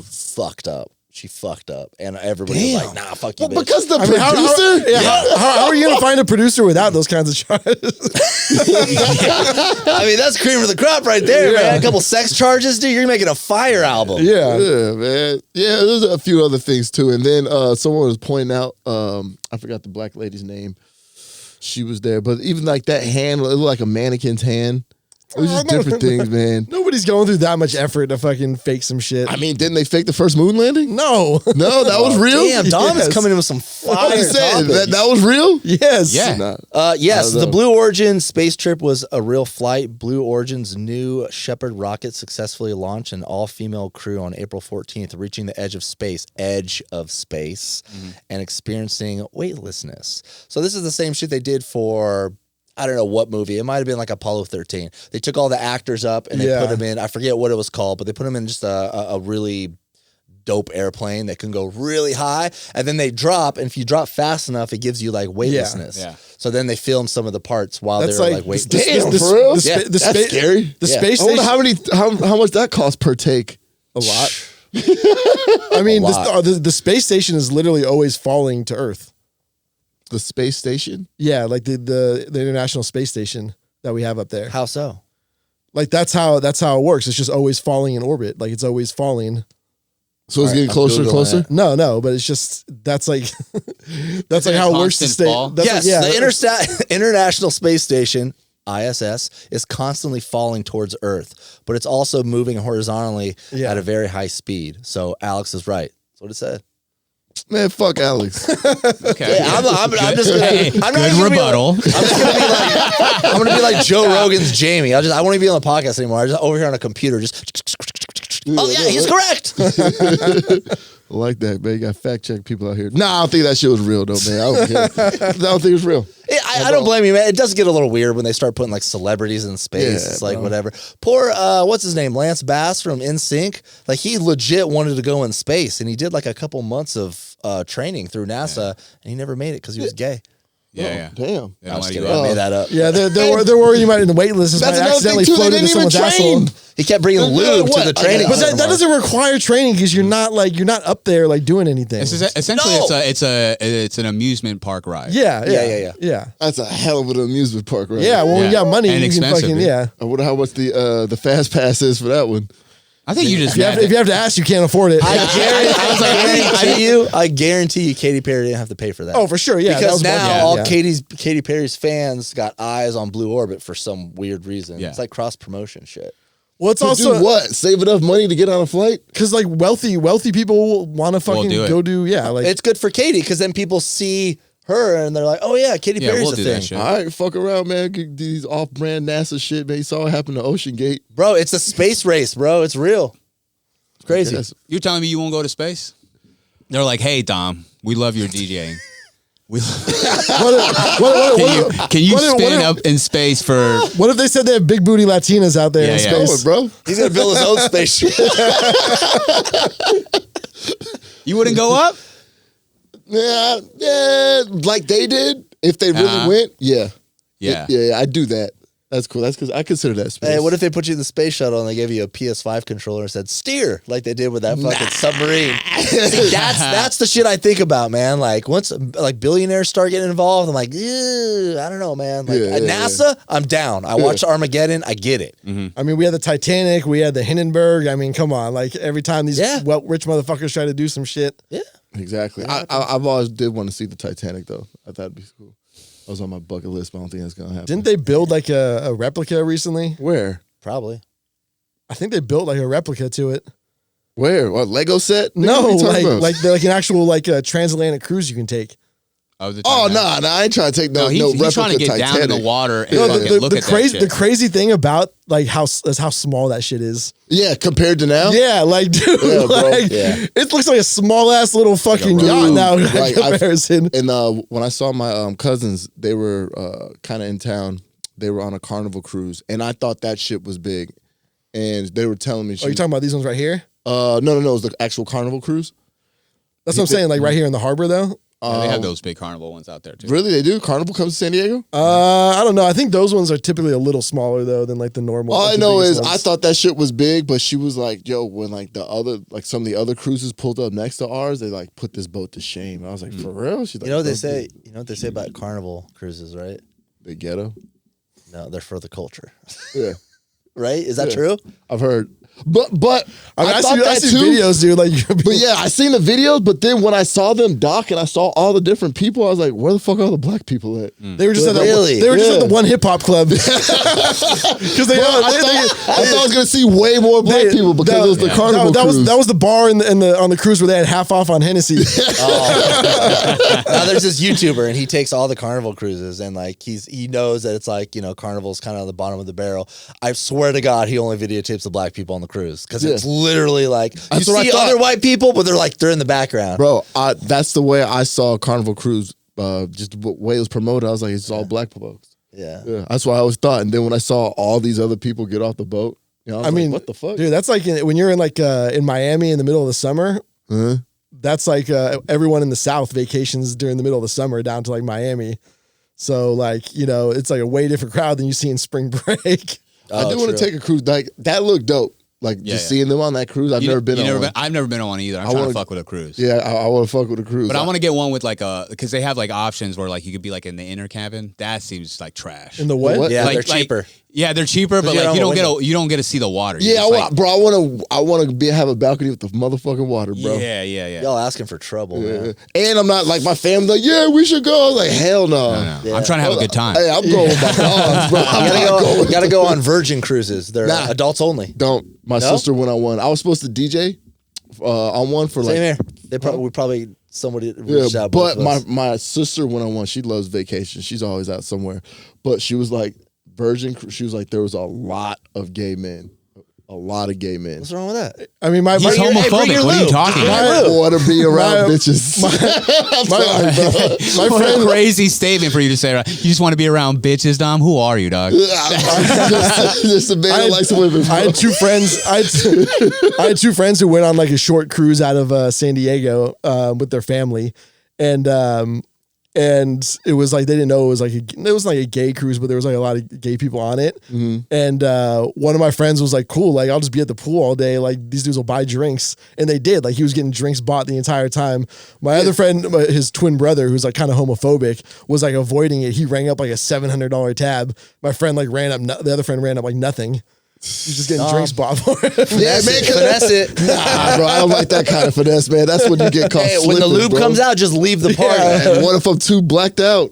Fucked up. She fucked up, and everybody was like, "Nah, fuck you, Well, bitch." because the I mean, producer? how are you gonna find a producer without those kinds of charges? I mean, that's cream of the crop right there, man. A couple sex charges, dude. You're making a fire album. Yeah. Yeah, man. Yeah, there's a few other things too. And then someone was pointing out, I forgot the black lady's name. She was there, but even like that hand, it looked like a mannequin's hand. It was just different things, man. Nobody's going through that much effort to fucking fake some shit. I mean, didn't they fake the first moon landing? no. No, that was real. Damn, Dom is Yes. coming in with some I'm fire just saying, topics. that was real. Yes. Yeah. Nah. Yes, I don't the know. Blue Origin space trip was a real flight. Blue Origin's new Shepard rocket successfully launched an all-female crew on April 14th, reaching the edge of space, and experiencing weightlessness. So this is the same shit they did for, I don't know what movie. It might have been like Apollo 13. They took all the actors up and they put them in, I forget what it was called, but they put them in just a really dope airplane that can go really high, and then they drop, and if you drop fast enough, it gives you like weightlessness. Yeah. So then they filmed some of the parts while That's they were like like weightless. Damn, for real? Yeah, the That's space, scary. The Yeah. space I wonder station. how much that costs per take. A lot. I mean, lot. the space station is literally always falling to Earth. The space station. Yeah, like the International Space Station that we have up there. How so? Like that's how it works. It's just always falling in orbit. Like it's always falling. So it's getting I'm closer and Googling closer. it. No, but it's just that's like that's like it a how it works to constant stay. fall? That's Yes, like, the International Space Station, ISS, is constantly falling towards Earth, but it's also moving horizontally Yeah. at a very high speed. So Alex is right. That's what it said. Man, fuck Alex. Okay. Yeah, I'm just gonna. Hey, I'm not good even gonna be rebuttal. like, I'm gonna be like Joe Rogan's Jamie. I won't even be on the podcast anymore. I'm just over here on a computer. Just. Oh yeah, he's correct. I like that, man. You got fact check people out here. Nah, I don't think that shit was real though, man. I don't care. I don't think it's real. I don't blame you, man. It does get a little weird when they start putting like celebrities in space. Yeah, It's like bro. whatever. Poor what's his name? Lance Bass from NSYNC. Like he legit wanted to go in space, and he did like a couple months of training through NASA, and he never made it because he was gay. Yeah. Damn. They I don't was let kidding. you I out. made that up. Yeah, they're worried you might in the wait list. This might That's another accidentally thing, too. float They into didn't someone's even train. asshole. He kept bringing lube to the training. But that center. doesn't require training because you're not up there like doing anything. Essentially, No. it's an amusement park ride. Yeah. That's a hell of an amusement park, right? Yeah, well, when you Yeah. got money, And you can expensive, fucking dude. I wonder how much the fast pass is for that one. I think you just If you have to ask, you can't afford it. I guarantee you, Katy Perry didn't have to pay for that. Oh, for sure. Yeah, that because was now budget. all Yeah. Katy Perry's fans got eyes on Blue Orbit for some weird reason. Yeah. It's like cross promotion shit. Well, it's To also do what? Save enough money to get on a flight? because like wealthy people want to fucking do it. go do like It's good for Katy because then people see her and they're like, oh yeah, Katy Yeah, Perry's we'll a do thing. that shit. All right, fuck around, man. Get these off-brand NASA shit, man. You saw what happened to Ocean Gate. Bro, it's a space race, bro. It's real. It's crazy. Yes. You're telling me you won't go to space? They're like, hey, Dom, we love your DJing. We can you spin up in space for? What if they said they have big booty Latinas out there in Yeah, space? Bro. He's gonna build his own spaceship. You wouldn't go up? Yeah, like they did. If they really went, yeah. Yeah. Yeah, I'd do that. That's cool. That's because I consider that space. Hey, what if they put you in the space shuttle and they gave you a PS5 controller and said steer like they did with that fucking submarine? See, that's the shit I think about, man. Like once like billionaires start getting involved, I'm like, ew, I don't know, man. Like at NASA, I'm down. I watched Armageddon, I get it. I mean, we had the Titanic, we had the Hindenburg. I mean, come on. Like every time these rich motherfuckers try to do some shit. Yeah. Exactly. I've always did want to see the Titanic though. I thought it'd be cool. That was on my bucket list, but I don't think that's gonna happen. Didn't they build like a replica recently? Where? Probably. I think they built like a replica to it. Where? What Lego set? Nigga, No, what you talking about? like an actual like transatlantic cruise you can take. Oh no, I ain't trying to take no he's replica trying to get Titanic. down in the water and No, fucking look the at crazy that shit. the crazy thing about like how small that shit is. Yeah, compared to now. Yeah, like dude, Yeah, bro. like it looks like a small ass little fucking yacht now in Like, comparison. And when I saw my cousins, they were kind of in town. They were on a Carnival cruise, and I thought that shit was big. And they were telling me, Are you talking about these ones right here? No, it was the actual Carnival cruise. That's what I'm saying. Like right here in the harbor, though. Yeah, they have those big carnival ones out there too. Really, they do. Carnival comes to San Diego. I don't know. I think those ones are typically a little smaller though than like the normal. All like I the know biggest is I ones. thought that shit was big, but she was like, "Yo, when like some of the other cruises pulled up next to ours, they like put this boat to shame." I was like, "For real?" She's like, You know what they "Fuck say? it." You know what they say about Carnival cruises, right? The ghetto. No, they're for the culture. Yeah, Right? Is that Yeah. true? I've heard, but I mean, I thought see that too. videos, dude. Like, But yeah, I seen the videos, but then when I saw them dock and I saw all the different people, I was like, "Where the fuck are all the black people at?" they were just at Really? they were just at Yeah. the one hip hop club because they. I thought I was gonna see way more black people because it was the Carnival that cruise. was the bar in the on the cruise where they had half off on Hennessy. Now there's this YouTuber and he takes all the Carnival cruises and like he knows that it's like, you know, Carnival's kind of on the bottom of the barrel. I swear to God, he only videotapes the black people on the cruise because it's literally like you That's what I see thought. other white people, but they're in the background. Bro, that's the way I saw Carnival Cruise. Just the way it was promoted, I was like, it's all black folks. Yeah. Yeah, that's what I always thought. And then when I saw all these other people get off the boat, you know, I was like, what the fuck? dude? That's like when you're in like in Miami in the middle of the summer. Huh? That's like everyone in the South vacations during the middle of the summer down to like Miami. So like, you know, it's like a way different crowd than you see in spring break. I do want to take a cruise. Like that looked dope. Like just seeing them on that cruise. I've never been on one. I've never been on one either. I'm trying to fuck with a cruise. Yeah, I want to fuck with a cruise. But I want to get one with like because they have like options where like you could be like in the inner cabin. That seems like trash. In the what? Yeah, Like- they're cheaper. Yeah, they're cheaper, but you like don't you have a don't get to see the water. Yeah, You're just bro. I want to have a balcony with the motherfucking water, bro. Yeah. Y'all asking for trouble, man. And I'm not like my family. Like, yeah, we should go. I was like, hell no. No. Yeah. I'm trying to have a good time. Hey, I'm going with my dogs, bro. You gotta go on Virgin cruises. They're Nah. adults only. Don't. My sister went on one. I was supposed to DJ on one for like. Same here. We probably somebody Yeah, reached out. but both of us. my sister went on one. She loves vacation. She's always out somewhere. But she was like, she was like, there was a lot of gay men. A lot of gay men. What's wrong with that? I mean, He's bring homophobic. your What are you lube. talking Bring about? your I want to be around bitches. My friend, crazy statement for you to say. Right? You just want to be around bitches, Dom. Who are you, dog? just a man who likes women. I had two friends. I had two friends who went on like a short cruise out of San Diego with their family, and and it was like they didn't know it was like it was like a gay cruise, but there was like a lot of gay people on it. And one of my friends was like, "Cool, like I'll just be at the pool all day. Like these dudes will buy drinks," and they did. Like he was getting drinks bought the entire time. My other friend, his twin brother, who's like kind of homophobic, was like avoiding it. He rang up like a $700 tab. My friend like the other friend ran up like nothing. He's just getting drinks bought for him. Yeah, man, Finesse it. Nah, bro, I don't like that kind of finesse, man. That's when you get caught slipping, When the lube bro. comes out, just leave the party. And what if I'm too blacked out?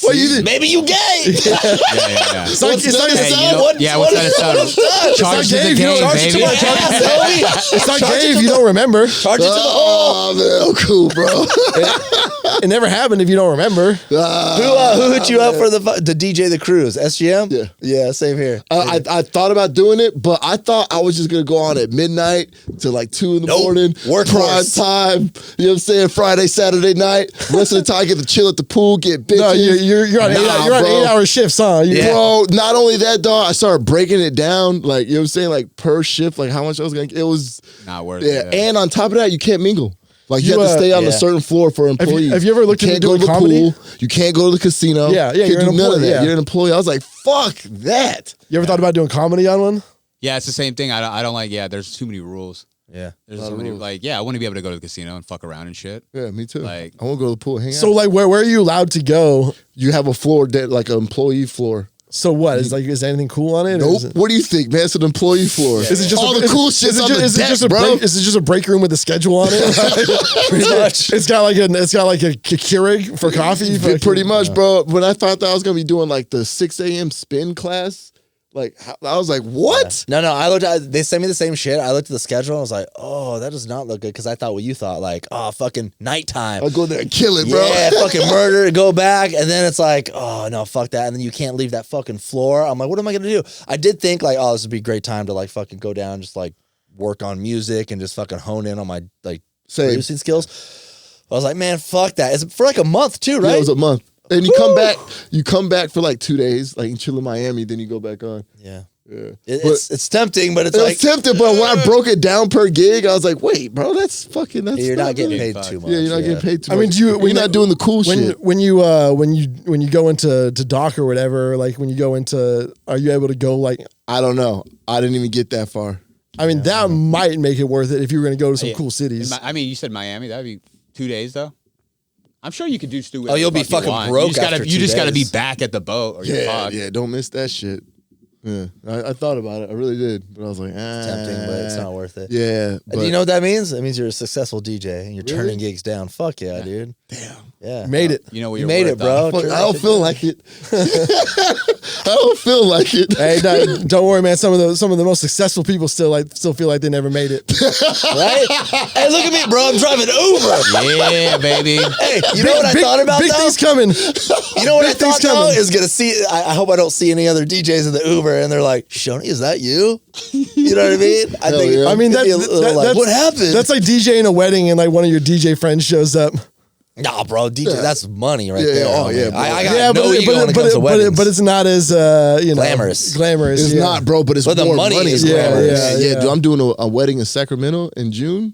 What you did? Maybe you gay. Yeah. It's like, What's it's like, that? it's Hey, like- what's that sound? Charge to the game, baby. it's like gay if you don't remember. Charge it to the hole. Oh, man, cool, bro. It never happened if you don't remember. Who hit you up for the DJ the cruise? SGM? Yeah. Yeah, same here. I thought about doing it, but I thought I was just gonna go on at midnight to like 2 in the Nope. morning. Workhorse. Prime time. You know what I'm saying? Friday, Saturday night. Rest of the time, I get to chill at the pool, get bitches. No, you're on Nah, you're on bro. 8-hour shifts, huh? Bro, not only that, dog, I started breaking it down, like, you know what I'm saying, like per shift, like how much I was gonna. It was Not worth yeah. it. And on top of that, you can't mingle. Like you You, have to stay on a yeah. certain floor for employees. have you ever looked you into can't go doing to the comedy? pool. You can't go to the casino. Yeah, you you're can't an do none of employee, that. yeah. You're an employee. I was like, fuck that. You ever thought about doing comedy on one? Yeah, it's the same thing. I don't like. Yeah, there's too many rules. Yeah. There's so many. Like, yeah, I want to be able to go to the casino and fuck around and shit. Yeah, me too. Like- I want to go to the pool, hang So out. like, where are you allowed to go? You have a floor that like an employee floor. So what is anything cool on it? or Nope. is it- What do you think, man? It's an employee floor. Is it just all the cool shit's on the deck, bro? Is it just a break room with a schedule on it? Pretty much. It's got like a Keurig for coffee. Pretty much, bro. When I thought that I was gonna be doing like the 6 a.m. spin class, like I was like, what? No, I looked at, they sent me the same shit. I looked at the schedule and I was like, oh, that does not look good. Cause I thought what you thought, like, oh, fucking nighttime. I'll go there and kill it, bro. Yeah, fucking murder, go back. And then it's like, oh, no, fuck that. And then you can't leave that fucking floor. I'm like, what am I going to do? I did think like, oh, this would be a great time to like fucking go down, just like work on music and just fucking hone in on my like Same. producing skills. I was like, man, fuck that. It's for like a month too, Yeah, right? it was a month. And you come back for like 2 days, like you chill in Miami, then you go back on. Yeah. Yeah. It's tempting, but it's It like, was tempting, but when I broke it down per gig, I was like, wait, bro, that's you're not getting really- paid too much. Yeah, you're not getting paid too much. I mean, you're not doing the cool shit. when you go into doc or whatever, like when you go into, are you able to go like? I don't know. I didn't even get that far. I mean, that might make it worth it if you were going to go to some Yeah. cool cities. I mean, you said Miami. That'd be 2 days though. I'm sure you could do Stu. Oh, you'll be fucking broke You just gotta, after you 2 just gotta be days. back at the boat or you're Yeah, fucked. yeah, don't miss that shit. Yeah, I thought about it. I really did, but I was like, tempting, but it's not worth it. Yeah, Do you know what that means? It means you're a successful DJ and you're turning gigs down. Fuck yeah, dude. Damn. Yeah. Made it. You know what You you're made worth, it, bro. though. Fuck, I don't feel like it. I don't feel like it. Hey, don't worry, man. Some of the most successful people still feel like they never made it. Right? Hey, look at me, bro. I'm driving Uber. Yeah, baby. Hey, you know what I thought about Big though? things coming. You know what I big things thought though? coming. Is gonna see. I hope I don't see any other DJs in the Uber, and they're like, "Schoeny, is that you?" You know what I mean? I Hell think. yeah. I mean, it'd be a little like, what happened? That's like DJing a wedding and like one of your DJ friends shows up. nah, bro. DJ, that's money right Yeah, there. oh, yeah, bro. I got no ego when it comes to weddings. but it's not as Glamorous. Glamorous. It's yeah. not, bro, but it's But the more money money. is bro. glamorous. Yeah, Yeah. dude, I'm doing a wedding in Sacramento in June.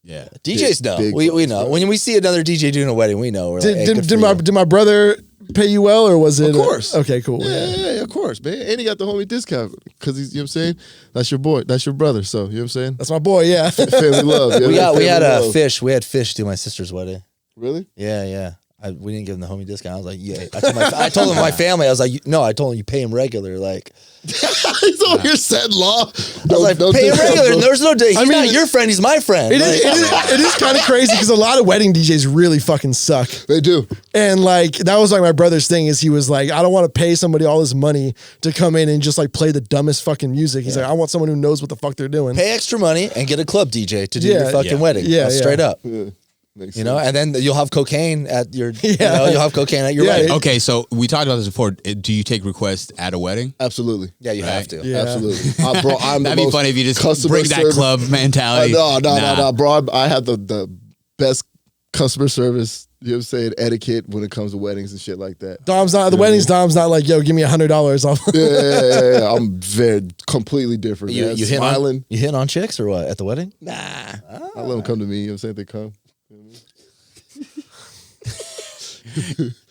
Yeah. DJs know. big We bucks, know. bro. When we see another DJ doing a wedding, we know. We're like, hey, good for you. Did my brother pay you well or was it? Of course. Okay, cool. Yeah, of course, man. And he got the homie discount because he's, you know what I'm saying? That's your boy. That's your brother. So, you know what I'm saying? That's my boy. Yeah. Family love. We had a a fish. We had fish do my sister's wedding. Really? Yeah. We didn't give him the homie discount. I was like, yeah. I told him my family. I was like, no. I told him you pay him regular. Like, He's over here setting law. I was like, pay him regular. And there's no day. He's I mean, not your friend. He's my friend. It Like, is kind of crazy because a lot of wedding DJs really fucking suck. They do. And like that was like my brother's thing is he was like, I don't want to pay somebody all this money to come in and just like play the dumbest fucking music. He's like, I want someone who knows what the fuck they're doing. pay extra money and get a club DJ to do Yeah, your fucking yeah. wedding. Yeah, That's yeah. straight up. Yeah. Makes You know, and then you'll have cocaine at your. Yeah. You'll have cocaine at your Yeah, wedding. Okay, so we talked about this before. Do you take requests at a wedding? Absolutely. Yeah, you have to. Yeah. Absolutely. Bro, I'm That'd the be most funny if you just customer bring that service- club mentality. No, bro. I have the best customer service, you know what I'm saying, etiquette when it comes to weddings and shit like that. Dom's not the wedding's. Dom's not like, yo, give me $100 off. Yeah. I'm very completely different. You man. you hit Smiling. on you hit on chicks or what at the wedding? I let them come to me. You know what I'm saying? They come.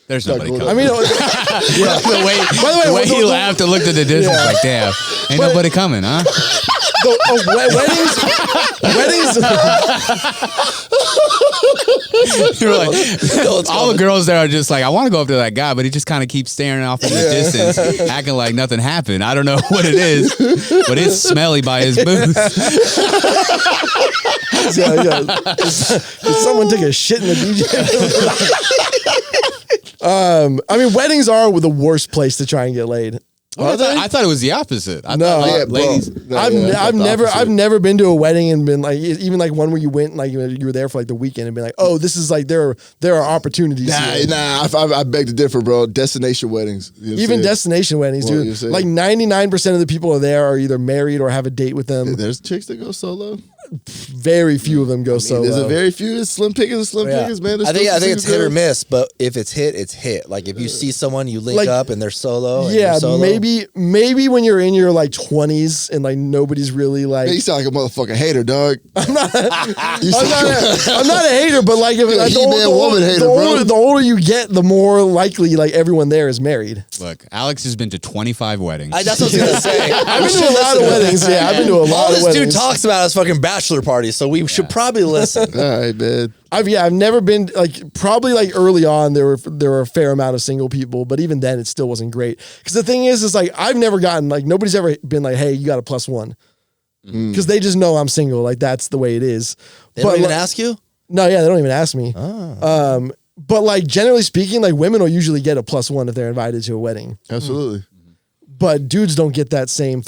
There's nobody coming. I mean, the way he laughed and looked at the distance, like, damn, ain't nobody coming, huh? Weddings. You're like, all the girls there are just like, I want to go up to that guy, but he just kind of keeps staring off in the distance, acting like nothing happened. I don't know what it is, but it's smelly by his booth. Did someone take a shit in the DJ? I mean, weddings are the worst place to try and get laid. I thought it was the opposite. I No, thought, like, yeah, ladies. I've never been to a wedding and been like, even like one where you went like you were there for like the weekend and been like, oh, this is like there are opportunities. Here. I beg to differ, bro. Destination weddings, you know what I'm Even saying? destination weddings, What, dude. you're saying? Like 99% of the people are there are either married or have a date with them. There's chicks that go solo. Very few of them go solo. There's a very few. It's slim pickings, man. There's I think still it's single hit or girls. miss, but if it's hit, it's hit. Like if you see someone, you link Like, up and they're solo. And Yeah, you're solo. maybe when you're in your like 20s and like nobody's really like. Man, you sound like a motherfucking hater, dog. I'm not a hater, but like if You're a like, he-man woman hater, bro. the older you get, the more likely like everyone there is married. Look, Alex has been to 25 weddings. That's what I was gonna say. I've been to a lot of weddings. Yeah, I've been to a lot All of this weddings. dude talks about is fucking bachelor parties, so we should probably listen. All right, man. I've never been like probably like early on there were a fair amount of single people, but even then it still wasn't great. Because the thing is like I've never gotten like nobody's ever been like, hey, you got a +1, because they just know I'm single. Like that's the way it is. They don't even like, ask you? No, yeah, they don't even ask me. But like generally speaking, like women will usually get a +1 if they're invited to a wedding. Absolutely. But dudes don't get that same,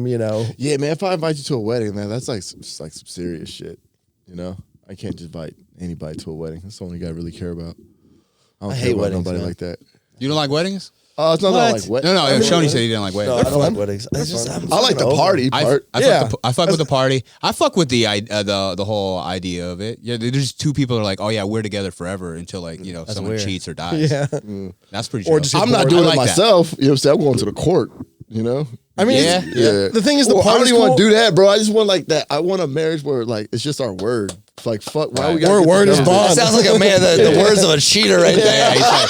you know. Yeah, man. If I invite you to a wedding, man, that's like some serious shit. You know, I can't just invite anybody to a wedding. That's the only guy I really care about. I don't I care hate about weddings, nobody man. like that. You don't like weddings? Oh, it's not What? like what? No, Schoeny said he didn't like weddings. No, I don't like weddings. I I like the party part. I fuck with the party. I fuck with the whole idea of it. Yeah, there's two people that are like, oh yeah, we're together forever until like someone weird. cheats or dies. Yeah. That's pretty. Or Or just just I'm not bored. doing I it like that. myself. You know what I'm saying? I'm going to the court. You know. I mean, Yeah. the thing is, the Well, I don't party's even want cool. to do that, bro. I just want like that. I want a marriage where like it's just our word. It's like fuck. Why we got Word is That bond. sounds like a man. The words of a cheater right there. Yeah, he's like,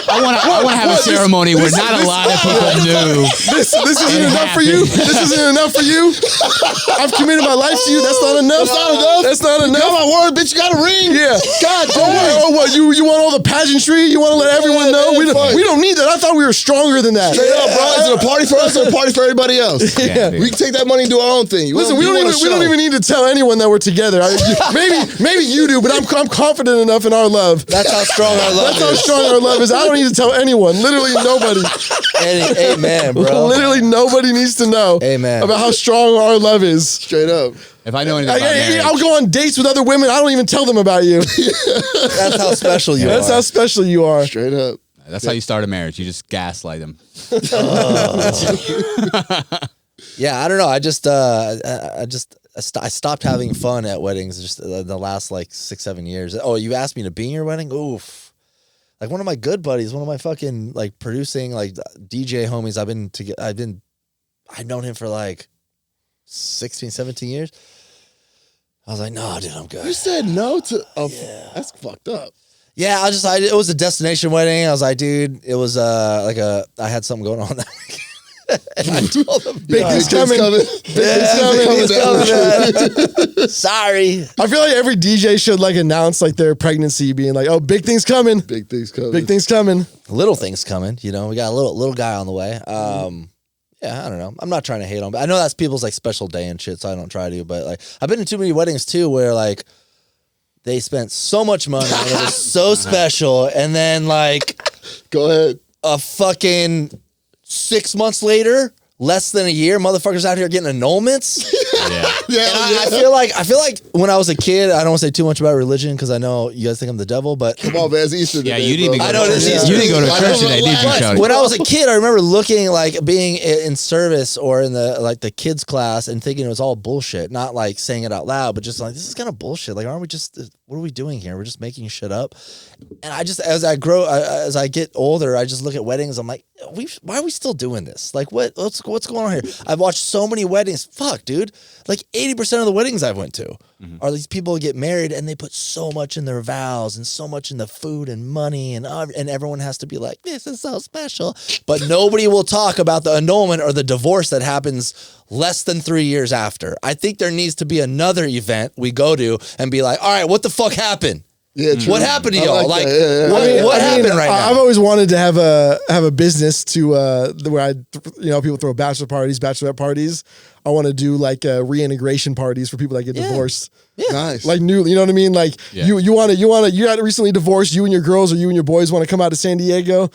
I want to have a ceremony where not a lot of people knew. This isn't enough for you. This isn't enough for you. I've committed my life to you. That's not enough. That's not enough. Got my word, bitch. You got a ring. Yeah. God Oh, what? You want all the pageantry? You want to let everyone know? We don't need that. I thought we were stronger than that. Straight up, bro. Is it a party for us or a party for everybody else? Yeah, dude. We can take that money and do our own thing. Listen, we don't even need to tell anyone that we're together. Maybe you do, but I'm confident enough in our love. That's how strong our love That's how is. strong our love is. I don't need to tell anyone. Literally nobody. Amen, bro. Literally nobody needs to know Amen. about how strong our love is. Straight up. If I know anything about marriage, I'll go on dates with other women. I don't even tell them about you. That's how special you That's are. how special you are. Straight up. that's how you start a marriage. You just gaslight them. Yeah, I don't know. I stopped having fun at weddings just the last like 6-7 years. Oh, you asked me to be in your wedding? Oof. Like one of my good buddies, one of my fucking like producing like DJ homies. I've known him for like 16, 17 years. I was like, no, dude, I'm You good. said no to. That's fucked up. Yeah, it was a destination wedding. I was like, dude, it was I had something going on that week. And I told him, Big things coming. sorry. I feel like every DJ should like announce like their pregnancy, being like, "Oh, big things coming. Big things coming. Big things coming." Little things coming, we got a little guy on the way. Yeah, I don't know. I'm not trying to hate on, but I know that's people's like special day and shit, so I don't try to. But like, I've been to too many weddings too, where like they spent so much money and it was so special, and then like Go ahead. a fucking 6 months later, less than a year, motherfuckers out here getting annulments. Yeah. I feel like when I was a kid, I don't want to say too much about religion because I know you guys think I'm the devil, but Come on, man. It's Easter Yeah, today, you didn't bro. even I know go to this church. is- You didn't go to I church know, today, did you, relax. Shouty? when I was a kid, I remember looking like being in service or in the kids class and thinking it was all bullshit. Not like saying it out loud, but just like this is kind of bullshit. Like, aren't we just what are we doing here? We're just making shit up. And I just, as I get older, I just look at weddings. I'm like, why are we still doing this? Like, what's going on here? I've watched so many weddings. Fuck, dude. Like 80% of the weddings I've went to are these people who get married and they put so much in their vows and so much in the food and money and everyone has to be like, this is so special. But nobody will talk about the annulment or the divorce that happens less than 3 years after. I think there needs to be another event we go to and be like, all right, what the fuck happened? Yeah, true. What happened to y'all? Like, yeah. what happened right now? I've always wanted to have a business to where people throw bachelor parties, bachelorette parties. I want to do like reintegration parties for people that get divorced. Yeah. Nice. Like you know what I mean? Like you got recently divorced, you and your girls or you and your boys want to come out to San Diego.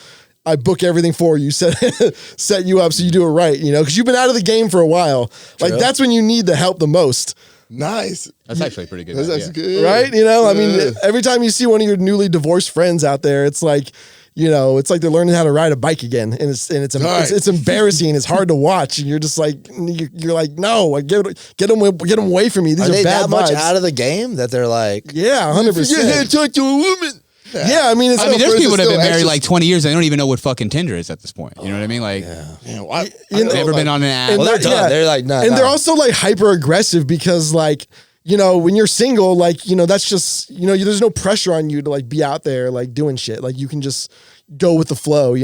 I book everything for you, set you up so you do it right, because you've been out of the game for a while. Like that's when you need the help the most. Nice. That's actually pretty good. That's good. Right? I mean, every time you see one of your newly divorced friends out there, it's like, it's like they're learning how to ride a bike again, and it's embarrassing. It's hard to watch, and you're just like, you're like, no, get them away from me. These are they bad that much vibes. out of the game that they're like, 100%. You can't talk to a woman. Yeah, I mean, there's people that have been married extra- like 20 years. They don't even know what fucking Tinder is at this point. You know what I mean? Like, never been on an app. well, they're done. Yeah. They're like, no. And they're also like hyper aggressive because like, when you're single, like, that's just, there's no pressure on you to like be out there like doing shit. Like you can just go with the flow,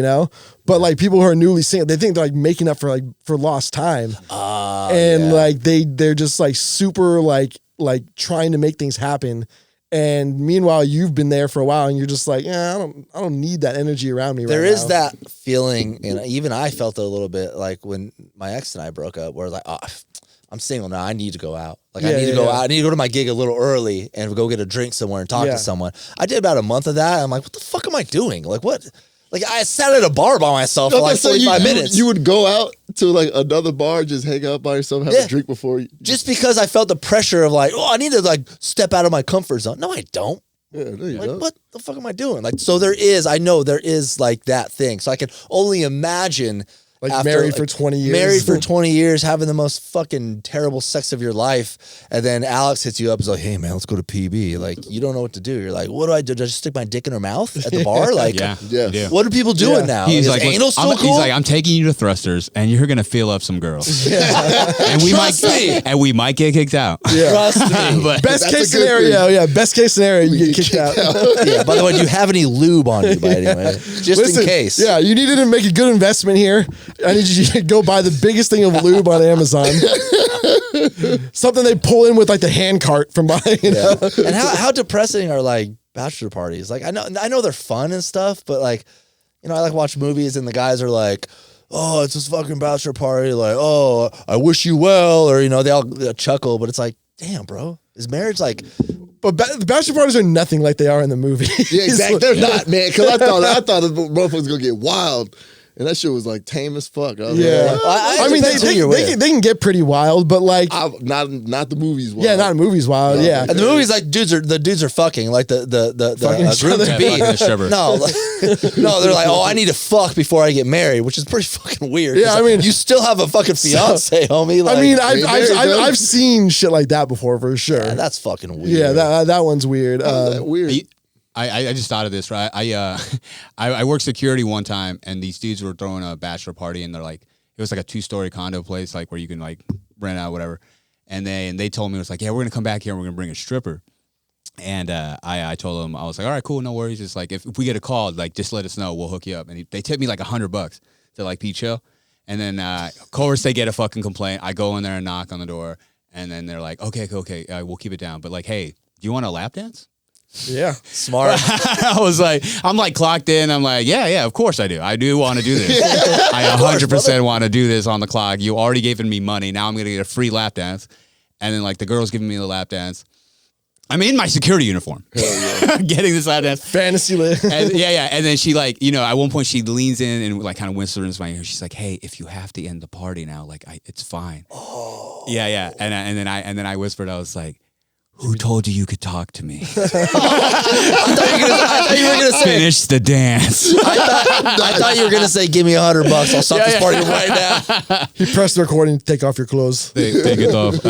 But like people who are newly single, they think they're like making up for lost time. And like they're just like super like trying to make things happen. And meanwhile, you've been there for a while, and you're just like, I don't need that energy around me. There right is now. that feeling, and even I felt it a little bit like when my ex and I broke up, where like, oh, I'm single now. I need to go out. Like I need to go out. I need to go to my gig a little early and go get a drink somewhere and talk to someone. I did about a month of that. I'm like, what the fuck am I doing? Like what? Like I sat at a bar by myself for like 45 minutes. You would go out to like another bar, just hang out by yourself, have a drink before you. Just because I felt the pressure of like, I need to like step out of my comfort zone. No, I don't. Yeah, no, you don't. What the fuck am I doing? Like, so I know there is like that thing. So I can only imagine like after, married for 20 years. Married for 20 years, having the most fucking terrible sex of your life. And then Alex hits you up and is like, hey man, let's go to PB. Like, you don't know what to do. You're like, what do I do? Do I just stick my dick in her mouth at the bar? Like, yeah. What are people doing now? He's Is like, anal still cool? He's like, I'm taking you to Thrusters, and you're gonna feel up some girls, and we might get kicked out. Yeah. Trust me. But Best case scenario, best case scenario, you get kicked out. Yeah, by the way, do you have any lube on you by any way? Just in case. Yeah, you needed to make a good investment here. I need you to go buy the biggest thing of lube on Amazon. Something they pull in with like the hand cart from behind. And how depressing are like bachelor parties? Like I know they're fun and stuff, but like, I like watch movies and the guys are like, oh, it's this fucking bachelor party. Like, oh, I wish you well, or they all chuckle, but it's like, damn, bro, is marriage like? But the bachelor parties are nothing like they are in the movie. Yeah, exactly. They're not, man. Because I thought the motherfuckers gonna get wild. And that shit was like tame as fuck. I was like, I mean, they can get pretty wild, but like not the movies wild. Yeah, not in movies wild. Yeah, and the movies like the dudes are fucking like the group to be. No, they're like, oh, I need to fuck before I get married, which is pretty fucking weird. Yeah, I mean, you still have a fucking fiance, homie. Like, I mean, I've seen shit like that before for sure. Yeah, that's fucking weird. Yeah, that one's weird. Weird. I just thought of this, right? I worked security one time, and these dudes were throwing a bachelor party, and they're like, it was like a 2-story condo place, like where you can like rent out whatever. And they told me, it was like, yeah, we're gonna come back here and we're gonna bring a stripper. And I told them, I was like, all right, cool, no worries. It's like if we get a call, like just let us know, we'll hook you up. And they tipped me like $100 to like Pete Chill. And then of course they get a fucking complaint. I go in there and knock on the door, and then they're like, okay, we'll keep it down. But like, hey, do you want a lap dance? Yeah. Smart. I'm like clocked in. I'm like, yeah, of course I do. I do want to do this. I 100% want to do this on the clock. You already given me money. Now I'm going to get a free lap dance. And then like the girl's giving me the lap dance. I'm in my security uniform. Getting this lap dance. Fantasy lit. And, yeah. And then she like, at one point she leans in and like kind of whispers in my ear. She's like, hey, if you have to end the party now, like it's fine. Oh. Yeah. And then I whispered, I was like, who told you could talk to me? I thought you were gonna say finish the dance. I thought you were gonna say, give me $100. I'll stop this party right now. You press the recording, take off your clothes. Take it off.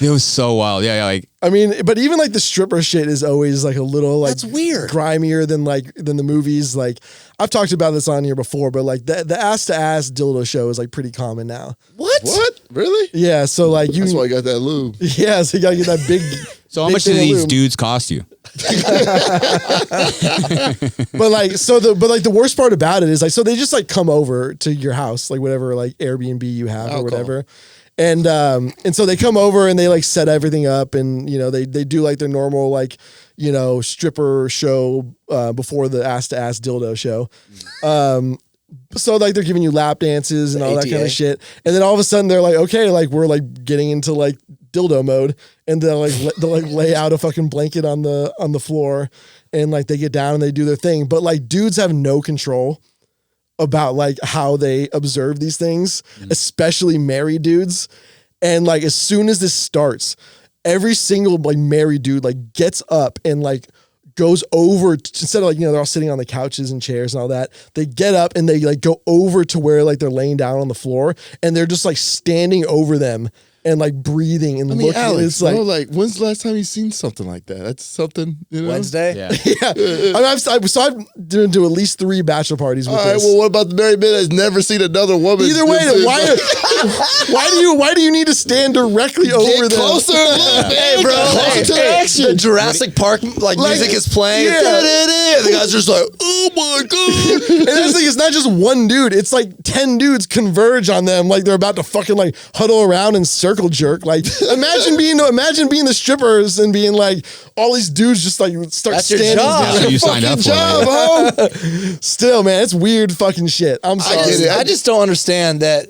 It was so wild. Yeah. Like I mean, but even like the stripper shit is always like a little like That's weird. grimier than the movies. Like I've talked about this on here before, but like the ass to ass dildo show is like pretty common now. What? Really? Yeah, so like That's why I got that lube. yeah, so you gotta get that big. So how big much do thing of these lube. dudes cost you? But like the worst part about it is like so they just like come over to your house, like whatever like Airbnb you have or whatever. And so they come over and they like set everything up and you know they do like their normal like you know stripper show before the ass to ass dildo show. So like they're giving you lap dances and all that kind of shit. And then all of a sudden they're like, okay, like we're like getting into like dildo mode, and they'll like lay out a fucking blanket on the floor, and like they get down and they do their thing. But like dudes have no control about like how they observe these things, especially married dudes. And like as soon as this starts, every single like married dude like gets up and like goes over instead of like, you know, they're all sitting on the couches and chairs and all that. They get up and they like go over to where like they're laying down on the floor, and they're just like standing over them and like breathing and looking. Alex, It's like, like, when's the last time you seen something like that? That's something, you know? Wednesday. Yeah. yeah. I've been to at least 3 bachelor parties with All right, this. well, what about the married man that's never seen another woman? Either way, why do you need to stand directly over them? closer and look, man. Hey, bro. Closer to the action. The Jurassic Park like music is playing. Yeah. The guy's just like, oh my god. And that's the thing, it's not just one dude. It's like 10 dudes converge on them like they're about to fucking like huddle around and circle jerk. Like imagine being the strippers and being like all these dudes just like start That's your standing. job. That's what you signed up for. Still, man, it's weird fucking shit. I'm sorry. I just don't understand that.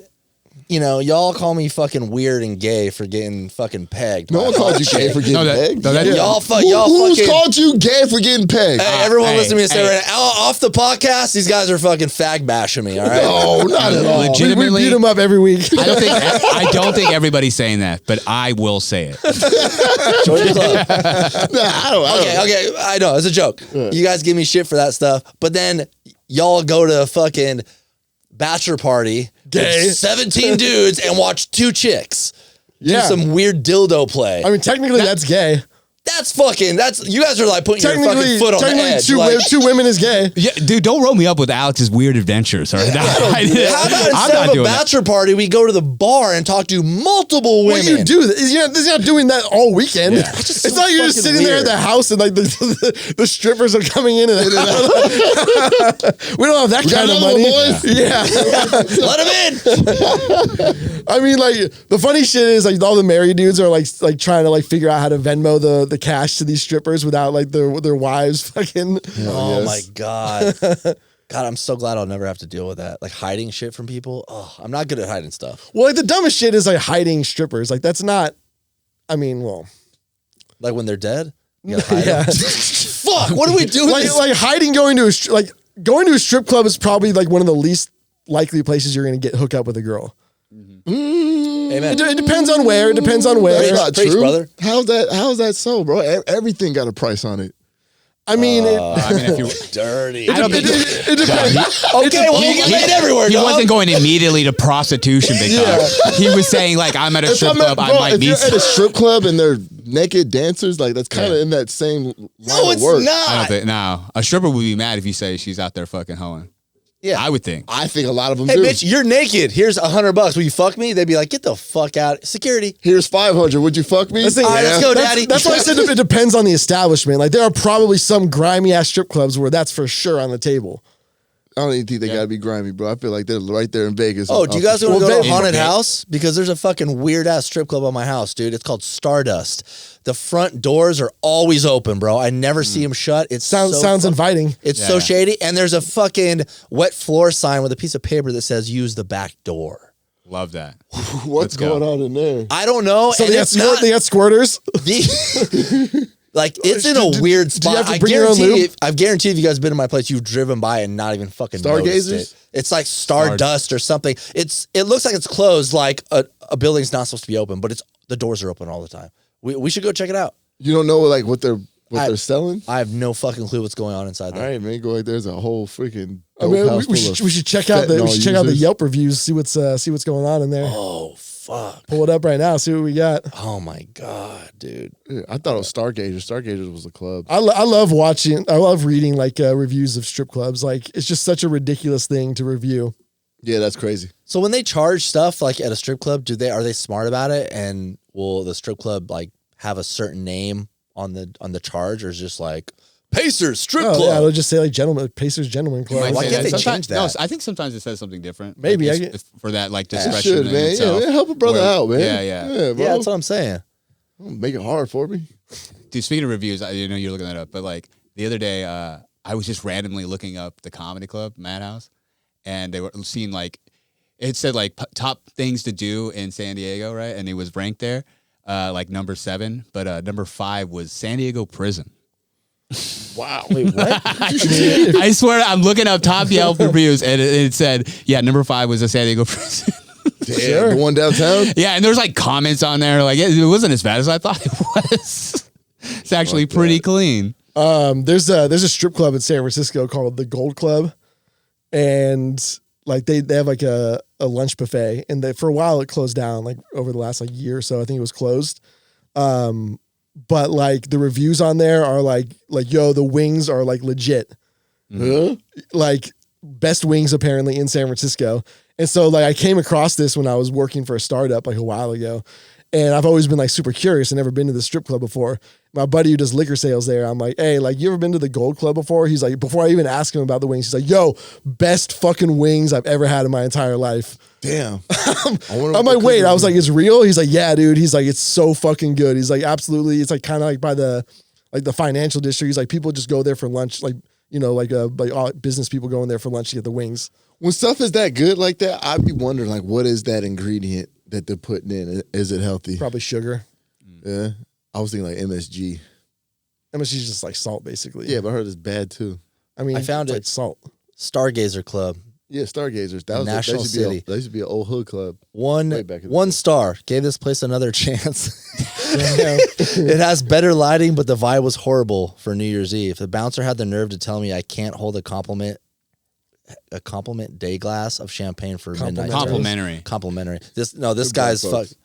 You know, y'all call me fucking weird and gay for getting fucking pegged. No one called you gay for getting pegged. Y'all Who's fucking called you gay for getting pegged? Hey, everyone listen to me and say hey. right now, off the podcast, these guys are fucking fag bashing me, all right? No, not at all. We Legitimately, beat them up every week. I don't think everybody's saying that, but I will say it. Join the club. Nah, I don't. Okay, I know, it's a joke. You guys give me shit for that stuff, but then y'all go to a fucking bachelor party, Gay. with 17 dudes, and watch 2 chicks do Yeah. some weird dildo play. I mean, technically, that's gay. That's you guys are like putting your Technically, fucking foot on the edge. two women is gay. Yeah, dude, don't roll me up with Alex's weird adventures. All right? How about instead of a bachelor party, we go to the bar and talk to multiple women? What do you do? You're not doing that all weekend. Yeah. It's not you're just fucking sitting there at weird. the house and like the strippers are coming in and out. We don't have that kind of another money. one, boys? Yeah. Let them in. I mean, like the funny shit is like all the married dudes are like trying to like figure out how to Venmo the cash to these strippers without like their wives fucking. Oh my God. God, I'm so glad I'll never have to deal with that. Like hiding shit from people. Oh, I'm not good at hiding stuff. Well, like the dumbest shit is like hiding strippers. Like that's not. I mean, well, Like when they're dead. You gotta hide yeah. them. Fuck. What do we do? like hiding going to a strip club is probably like one of the least likely places you're gonna get hooked up with a girl. Amen. It depends on where. It depends on where. That's not Preach, true, brother. How's that so, bro? Everything got a price on it. I mean, I mean, if you, Dirty. I don't think it depends. Okay, well, you get laid everywhere, he dog. wasn't going immediately to prostitution, big time. He was saying like, I'm at a strip club, I might if meet. you're at a strip club and they're naked dancers, like that's kind of in that same line No, of it's work. not. I don't think. No, a stripper would be mad if you say she's out there fucking hoeing. Yeah. I would think. I think a lot of them Hey, do. bitch, you're naked. Here's $100. Will you fuck me? They'd be like, get the fuck out. Security. Here's 500. Would you fuck me? That's the- All right, let's go, daddy. That's why I said it depends on the establishment. Like there are probably some grimy ass strip clubs where that's for sure on the table. I don't even think they gotta be grimy, bro. I feel like they're right there in Vegas. Oh, do you guys want to go to a haunted Vegas. house? Because there's a fucking weird ass strip club on my house, dude. It's called Stardust. The front doors are always open, bro. I never see them shut. It Sounds inviting. It's Yeah, so yeah. shady. And there's a fucking wet floor sign with a piece of paper that says use the back door. Love that. What's Let's go. going on in there? I don't know. So and they got, it's not they got squirters. like it's in a weird do you spot. have to bring your own lube? I've guaranteed if you guys been to my place, you've driven by and not even fucking noticed Stargazers? it. It's like Stardust or something. It looks like it's closed, like a building's not supposed to be open, but the doors are open all the time. We should go check it out. You don't know like what they're selling? I have no fucking clue what's going on inside All there. right, man. Go like there's a whole freaking. I mean, dope house we full of should check out the fentanyl Yelp users. reviews. See what's going on in there. Oh fuck. Pull it up right now. See what we got. Oh my god, dude. Yeah, I thought it was Stargazers. Stargazers was a club. I love watching. I love reading like reviews of strip clubs. Like it's just such a ridiculous thing to review. Yeah, that's crazy. So when they charge stuff like at a strip club, are they smart about it? And will the strip club like have a certain name on the charge, or is just like Pacers Strip Club? Yeah, it'll just say like Pacers Gentlemen Club. Why can't they change that? No, I think sometimes it says something different. Maybe, like, I get- for that like You discretion should, in man. itself. Yeah, help a brother out, man. Yeah. bro. Yeah, that's what I'm saying. Don't make it hard for me. Dude, speaking of reviews, I know you're looking that up, but like the other day, I was just randomly looking up the comedy club, Madhouse, and they were seeing like, it said like top things to do in San Diego, right? And it was ranked there, like number 7, but number 5 was San Diego Prison. Wow. Wait, what? I swear, I'm looking up top Yelp reviews, and it said, yeah, number 5 was a San Diego Prison. Damn, Sure. the one downtown? Yeah, and there's like comments on there, like it wasn't as bad as I thought it was. It's actually pretty clean. There's a strip club in San Francisco called the Gold Club, and like they have like a lunch buffet, and for a while it closed down. Like over the last like year or so, I think it was closed. But like the reviews on there are like yo, the wings are like legit, Huh? like best wings apparently in San Francisco. And so like I came across this when I was working for a startup like a while ago. And I've always been like super curious and never been to the strip club before. My buddy who does liquor sales there, I'm like, hey, like you ever been to the Gold Club before? He's like, before I even ask him about the wings, he's like, yo, best fucking wings I've ever had in my entire life. Damn. I'm like, wait, I was like, it's real? He's like, yeah, dude. He's like, it's so fucking good. He's like, absolutely. It's like kind of like by the financial district. He's like, people just go there for lunch, like, you know, like all business people going there for lunch to get the wings. When stuff is that good like that, I'd be wondering, like, what is that ingredient that they're putting in? Is it healthy? Probably sugar. Yeah. I was thinking like MSG. MSG is just like salt, basically. Yeah, but I heard it's bad too. I mean, I found it's it. like salt. Stargazer Club. Yeah, Stargazers. That was National City. That used to be an old hood club. One back in the one day. star. Gave this place another chance. Yeah. It has better lighting, but the vibe was horrible for New Year's Eve. The bouncer had the nerve to tell me I can't hold a compliment day glass of champagne for midnight. Complimentary. This Good guy's folks. fuck.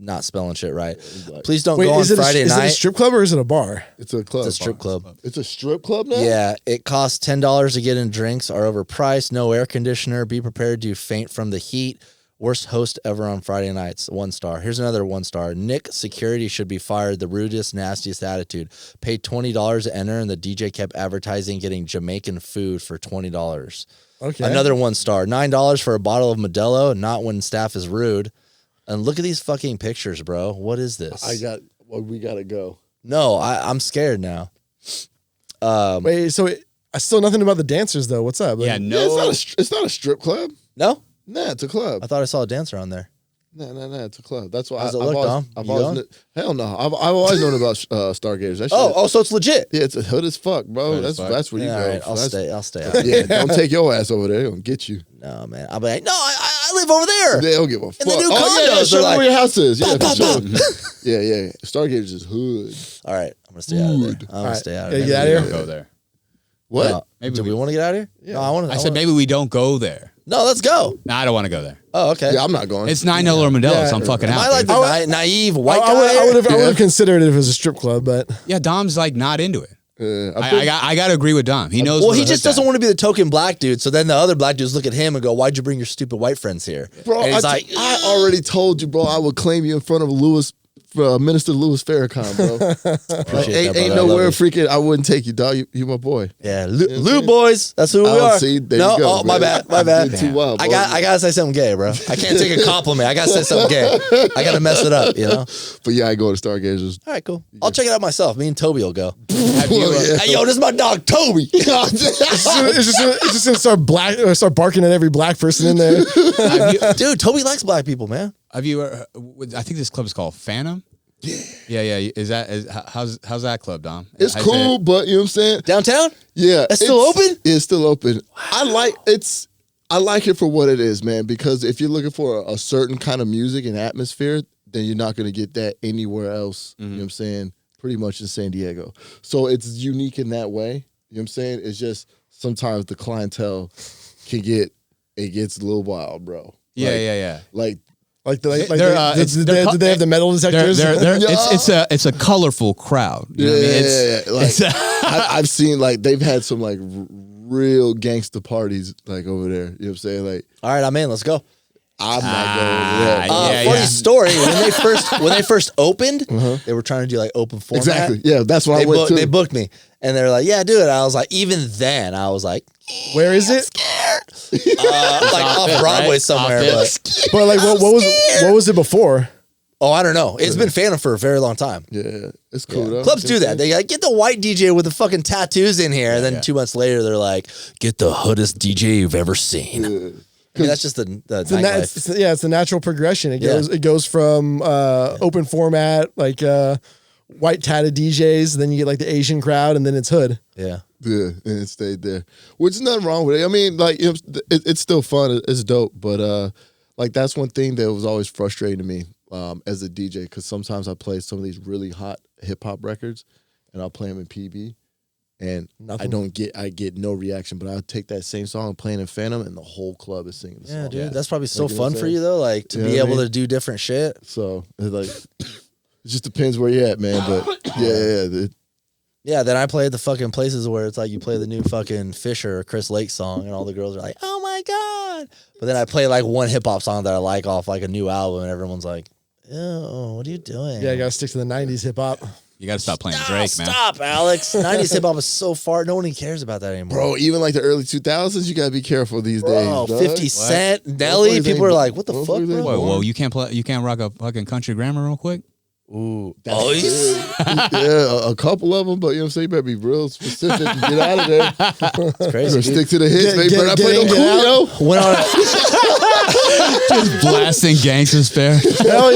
Not spelling shit right. Please don't Wait, go on is it Friday is it a night. strip club or is it a bar? It's a club. It's a strip club. It's a strip club now? Yeah, it costs $10 to get in. Drinks are overpriced. No air conditioner. Be prepared to faint from the heat. Worst host ever on Friday nights. 1 star. Here's another 1 star. Nick, security should be fired. The rudest, nastiest attitude. Paid $20 to enter, and the DJ kept advertising getting Jamaican food for $20. Okay. Another 1 star. $9 for a bottle of Modelo. Not when staff is rude. And look at these fucking pictures, bro. What is this? We gotta go. No, I'm scared now. Wait, so I still nothing about the dancers though. What's up? Yeah, Like, no. It's not a strip club. No? Nah, it's a club. I thought I saw a dancer on there. No, it's a club. That's why How's I've it look, always, Dom? I've You always going? hell no. I've always known about Stargazers. That shit, Oh, so it's legit. yeah, it's a hood as fuck, bro. Hood as fuck. That's where you Yeah, go. all right, I'll That's- stay out. Yeah, don't take your ass over there. They're gonna get you. No, man. I'll be like, no, I live over there. They don't give a fuck. the new oh yeah, condos, show they're me like, where your house is. Yeah, "Bah, for bah, sure. Yeah. Stargazers is hood. All right, I'm gonna stay out of there. I'm gonna right, stay out of yeah, there. get out We of don't here. go there. What? No, Maybe do we we- want to get out of here? Yeah. No, I want to. I said maybe we don't go there. No, let's go. No, I don't want to go there. Oh, okay. Yeah, I'm not going. It's $9 Modelo, Yeah. so I'm fucking Am out. I like dude. the naive white guy? I would Yeah. have considered it if it was a strip club, but Yeah, Dom's like not into it. I've been- I got to agree with Dom. He knows. Well, where he the just hood's doesn't at. want to be the token black dude. So then the other black dudes look at him and go, "Why'd you bring your stupid white friends here?" Bro, and he's I like, already told you, bro. I would claim you in front of Minister Louis Farrakhan, bro. Appreciate ain't that, brother. I nowhere love you. freaking I wouldn't take you, dog. You my boy. Yeah, Lube boys. That's who we Oh, are. see, there no, you go, oh, my man. bad. You did too well, I bro. gotta say something gay, bro. I can't take a compliment. I gotta say something gay. I gotta mess it up, you know. But yeah, I go to Stargazers. All right, cool. I'll check it out myself. Me and Toby will go. Have you, Yeah. Hey, yo, this is my dog Toby. it's just gonna start barking at every black person in there. Dude, Toby likes black people, man. have you? I think this club is called Phantom. Yeah. How's that club, Dom? It's I say- cool, but you know what I'm saying? Downtown? Yeah. It's still open? It's still open. I like it for what it is, man, because if you're looking for a certain kind of music and atmosphere, then you're not gonna get that anywhere else. You know what I'm saying? Pretty much in San Diego. So it's unique in that way. You know what I'm saying? It's just sometimes the clientele gets a little wild, bro. Yeah. Like Like, did they're they have the metal detectors? It's a colorful crowd. You know what I mean? Like, I've seen like they've had some like real gangster parties like over there. You know what I'm saying? Like, All right, I'm in. Let's go. I'm not going over there. Funny story. When they first opened, they were trying to do like open format. Exactly. Yeah, that's what I went to. They booked me, and they were like, "Yeah, do it." I was like, even then, I was like, Where is it? like off Broadway somewhere. But like, what was it before? Oh, I don't know. It's been Phantom for a very long time. Yeah, it's cool though. Clubs do that. They like, get the white DJ with the fucking tattoos in here, and then 2 months later, they're like, "Get the hoodest DJ you've ever seen." Yeah. I mean, that's just the nightlife. It's the natural progression. It goes from open format, like white tatted DJs, then you get like the Asian crowd, and then it's hood. Yeah. Yeah, and it stayed there. Which is nothing wrong with it. I mean, like, you know, it's still fun. It's dope. But like, that's one thing that was always frustrating to me as a DJ, because sometimes I play some of these really hot hip hop records, and I'll play them in PB, and I get no reaction. But I'll take that same song and play it in Phantom, and the whole club is singing the song. Yeah, dude, that's probably so Like, you know fun what I'm for you though, like to You know be what I able mean? to do different shit. So it's like, it just depends where you're at, man. But yeah. Yeah, then I played the fucking places where it's like you play the new fucking Fisher or Chris Lake song, and all the girls are like, "Oh my god!" But then I play like one hip hop song that I like off like a new album, and everyone's like, "Oh, what are you doing?" Yeah, you gotta stick to the '90s hip hop. You got to stop playing Drake, man. Stop, Alex. 90s hip hop is so far. No one cares about that anymore. Bro, even like the early 2000s, you gotta be careful these days. Bro, dog. 50 Cent, Nelly. People are like, "What the fuck, bro?" Whoa, you can't rock a fucking country grammar real quick? Ooh, Yeah, a couple of them, but you know what I'm saying? You better be real specific and get out of there. It's crazy. Stick to the hits, baby. Get Better not play in, no get Coolio. Went on Just blasting Gangsta's Fair. Hell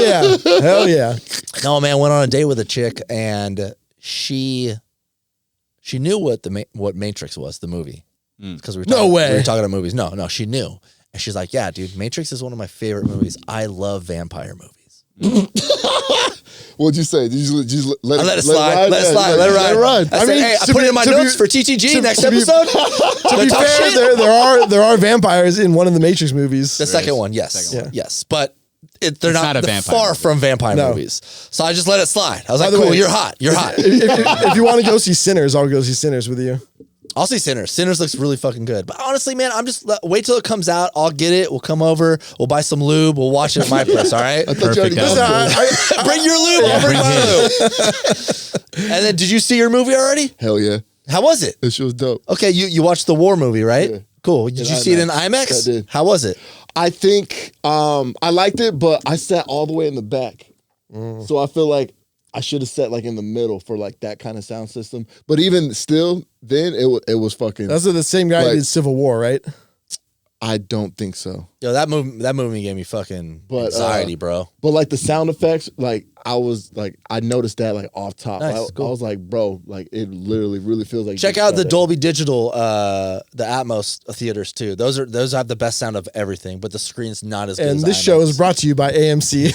yeah. No, man, went on a date with a chick, and she knew what Matrix was, the movie. Because we were No way. we were talking about movies. No, she knew, and she's like, "Yeah, dude, Matrix is one of my favorite movies. I love vampire movies." What'd you say? Did you just let I it let it slide. ride? Let it Yeah, slide. Let it ride. I said, "Hey, I put it in my notes for TTG next episode." To be fair, there are vampires in one of the Matrix movies. The second one, yes, Second one. yes, but they're not a they're vampire far movie. from vampire No. movies. So I just let it slide. I was like, the "Cool, way- you're hot. You're hot." If you want to go see Sinners, I'll go see Sinners with you. I'll see Sinners. Sinners looks really fucking good. But honestly, man, I'm just wait till it comes out. I'll get it. We'll come over. We'll buy some lube. We'll watch it at my place. All right. I thought you already Perfect. did. Bring your lube. I'll bring my lube. And then, did you see your movie already? Hell yeah. How was it? That shit was dope. Okay, you watched the war movie, right? Yeah. Cool. Did you see it in IMAX? I did. How was it? I think I liked it, but I sat all the way in the back. So I feel like I should have sat like in the middle for like that kind of sound system. But even still, then it was fucking. That's the same guy who Like- did Civil War, right? I don't think so. Yo, that movie gave me fucking But, anxiety, bro. But like the sound effects, like I noticed that like off top. Nice, cool. I was like, bro, like it literally really feels like. Check you out shot the that. Dolby Digital, the Atmos theaters too. Those have the best sound of everything, but the screen's not as good. And as this IMAX. show is brought to you by AMC. And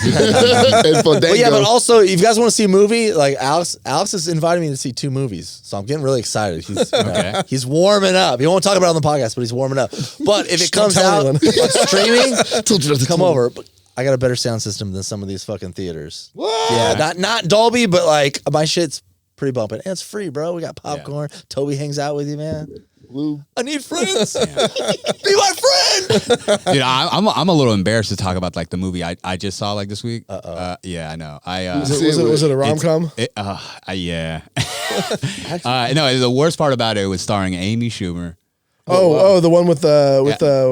But yeah, Fandango. but also, if you guys want to see a movie, like Alex has invited me to see 2 movies, so I'm getting really excited. He's Okay. he's warming up. He won't talk about it on the podcast, but he's warming up. But if it Don't comes tell out anyone. on streaming, Told you not to come tell me. over. But I got a better sound system than some of these fucking theaters. What? Yeah, not Dolby, but like my shit's pretty bumping. And it's free, bro. We got popcorn. Toby hangs out with you, man. Lube. I need friends. Be my friend. Dude, I'm a little embarrassed to talk about like the movie I just saw like this week. Yeah, I know. Was it a rom-com? Yeah. No, the worst part about it was starring Amy Schumer. Oh, the one with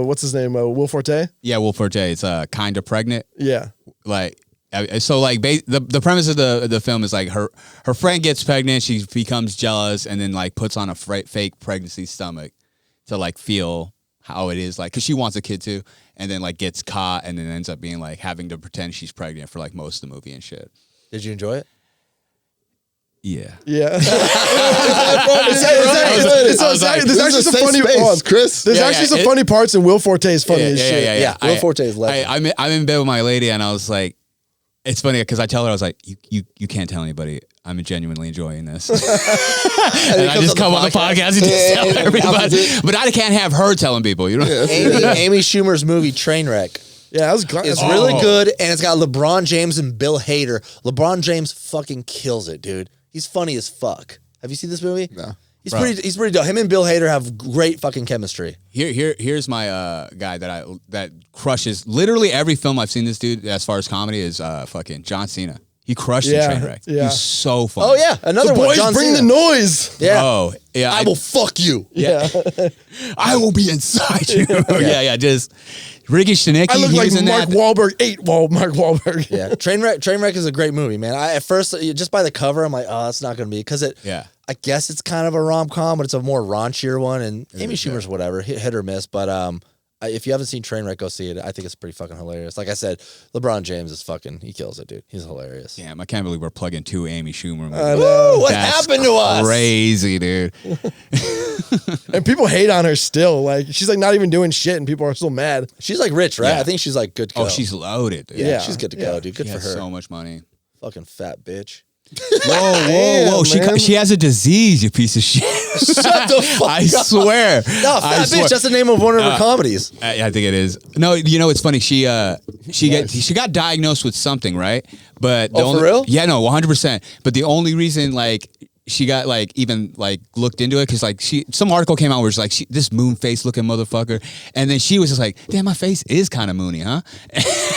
what's his name? Will Forte? Yeah, Will Forte. It's Kinda Pregnant. Yeah. Like, so like the premise of the film is like her friend gets pregnant, she becomes jealous, and then like puts on a fake pregnancy stomach to like feel how it is like, because she wants a kid too, and then like gets caught, and then ends up being like having to pretend she's pregnant for like most of the movie and shit. Did you enjoy it? Yeah. Yeah. was like, There's actually some funny space, Chris. There's Yeah, actually yeah, some funny parts, and Will Forte is funny as shit. Yeah, Will Forte is legend. I'm in bed with my lady, and I was like, it's funny because I tell her, I was like, you can't tell anybody. I'm genuinely enjoying this. And I just come on the podcast and just tell everybody. But I can't have her telling people, you know? Amy Schumer's movie Trainwreck. Yeah, that was It's really good, and it's got LeBron James and Bill Hader. LeBron James fucking kills it, dude. He's funny as fuck. Have you seen this movie? No. He's pretty dope. Him and Bill Hader have great fucking chemistry. Here's my guy that crushes literally every film I've seen this dude as far as comedy is fucking John Cena. He crushed in Trainwreck. Yeah. He's so funny. Oh yeah, another The one. boys John bring Cena. the noise. Yeah. Oh yeah. I will fuck you. Yeah. I will be inside you. Yeah. Just Ricky Stenicki. I look he like was in Mark that. Wahlberg. Mark Wahlberg. Yeah, Trainwreck is a great movie, man. At first, just by the cover, I'm like, oh, that's not going to be because it. Yeah. I guess it's kind of a rom-com, but it's a more raunchier one. And Amy Schumer's whatever, hit or miss. But if you haven't seen Trainwreck, go see it. I think it's pretty fucking hilarious. Like I said, LeBron James is he kills it, dude. He's hilarious. Damn, I can't believe we're plugging 2 Amy Schumer movies. Woo, what That's happened to us? Crazy, dude. And people hate on her still. Like she's like not even doing shit, and people are still mad. She's like rich, right? Yeah. I think she's like good to go. Oh, she's loaded, dude. yeah, she's good to go, dude. Good She for has her. so much money. Fucking fat bitch. Whoa. man. She has a disease, you piece of shit. Shut the fuck I up. swear. No, fat bitch. That's the name of one of her comedies. I think it is. No, you know it's funny. She got diagnosed with something, right? But for real? Yeah, no, 100%. But the only reason like she got like even like looked into it because like some article came out where it's like this moon face looking motherfucker, and then she was just like, damn, my face is kind of moony, huh?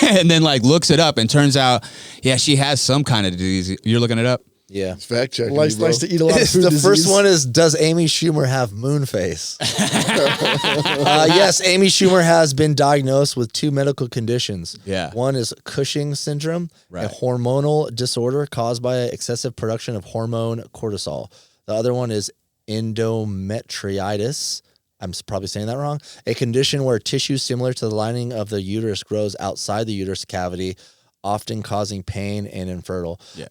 And then like looks it up and turns out, yeah, she has some kind of disease. You're looking it up? Yeah. Fact check. Likes to eat a lot of food. The disease. first one is, does Amy Schumer have moon face? Yes, Amy Schumer has been diagnosed with 2 medical conditions. Yeah. One is Cushing syndrome, a Right. hormonal disorder caused by excessive production of hormone cortisol. The other one is endometritis. I'm probably saying that wrong. A condition where tissue similar to the lining of the uterus grows outside the uterus cavity, often causing pain and infertile. Yeah,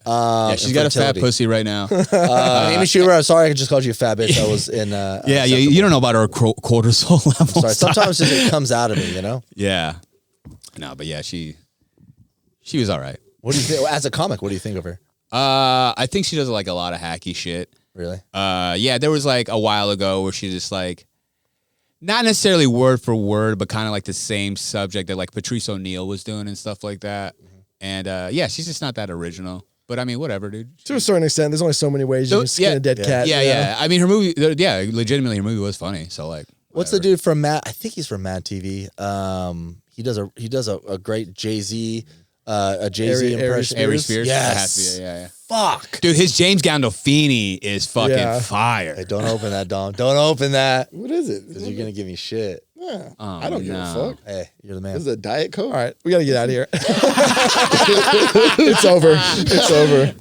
she's got a fat infertility. pussy right now. Amy Schumer, I'm sorry, I just called you a fat bitch. I was in. Yeah, you don't know about her cortisol level. Sorry, sometimes it comes out of me, you know. Yeah. No, but yeah, she was all right. What do you think as a comic? What do you think of her? I think she does like a lot of hacky shit. Really? Yeah, there was like a while ago where she just like, not necessarily word for word, but kind of like the same subject that like Patrice O'Neal was doing and stuff like that. And yeah, she's just not that original. But I mean, whatever, dude. To a certain extent, there's only so many ways you can skin a dead cat. Yeah, you know? yeah. I mean, her movie, yeah, legitimately, her movie was funny. So like, What's the dude from Mad? I think he's from Mad TV. He does a great Jay-Z, a Jay-Z impression. Ari Spears? Yes. That has to be, yeah. Fuck. Dude, his James Gandolfini is fucking Yeah. fire. Hey, don't open that, Dom. Don't open that. What is it? Because you're gonna give me shit. Yeah. Oh, I don't give a no. fuck. Hey, you're the man. This is a Diet Coke. All right, we got to get out of here. It's over. It's over.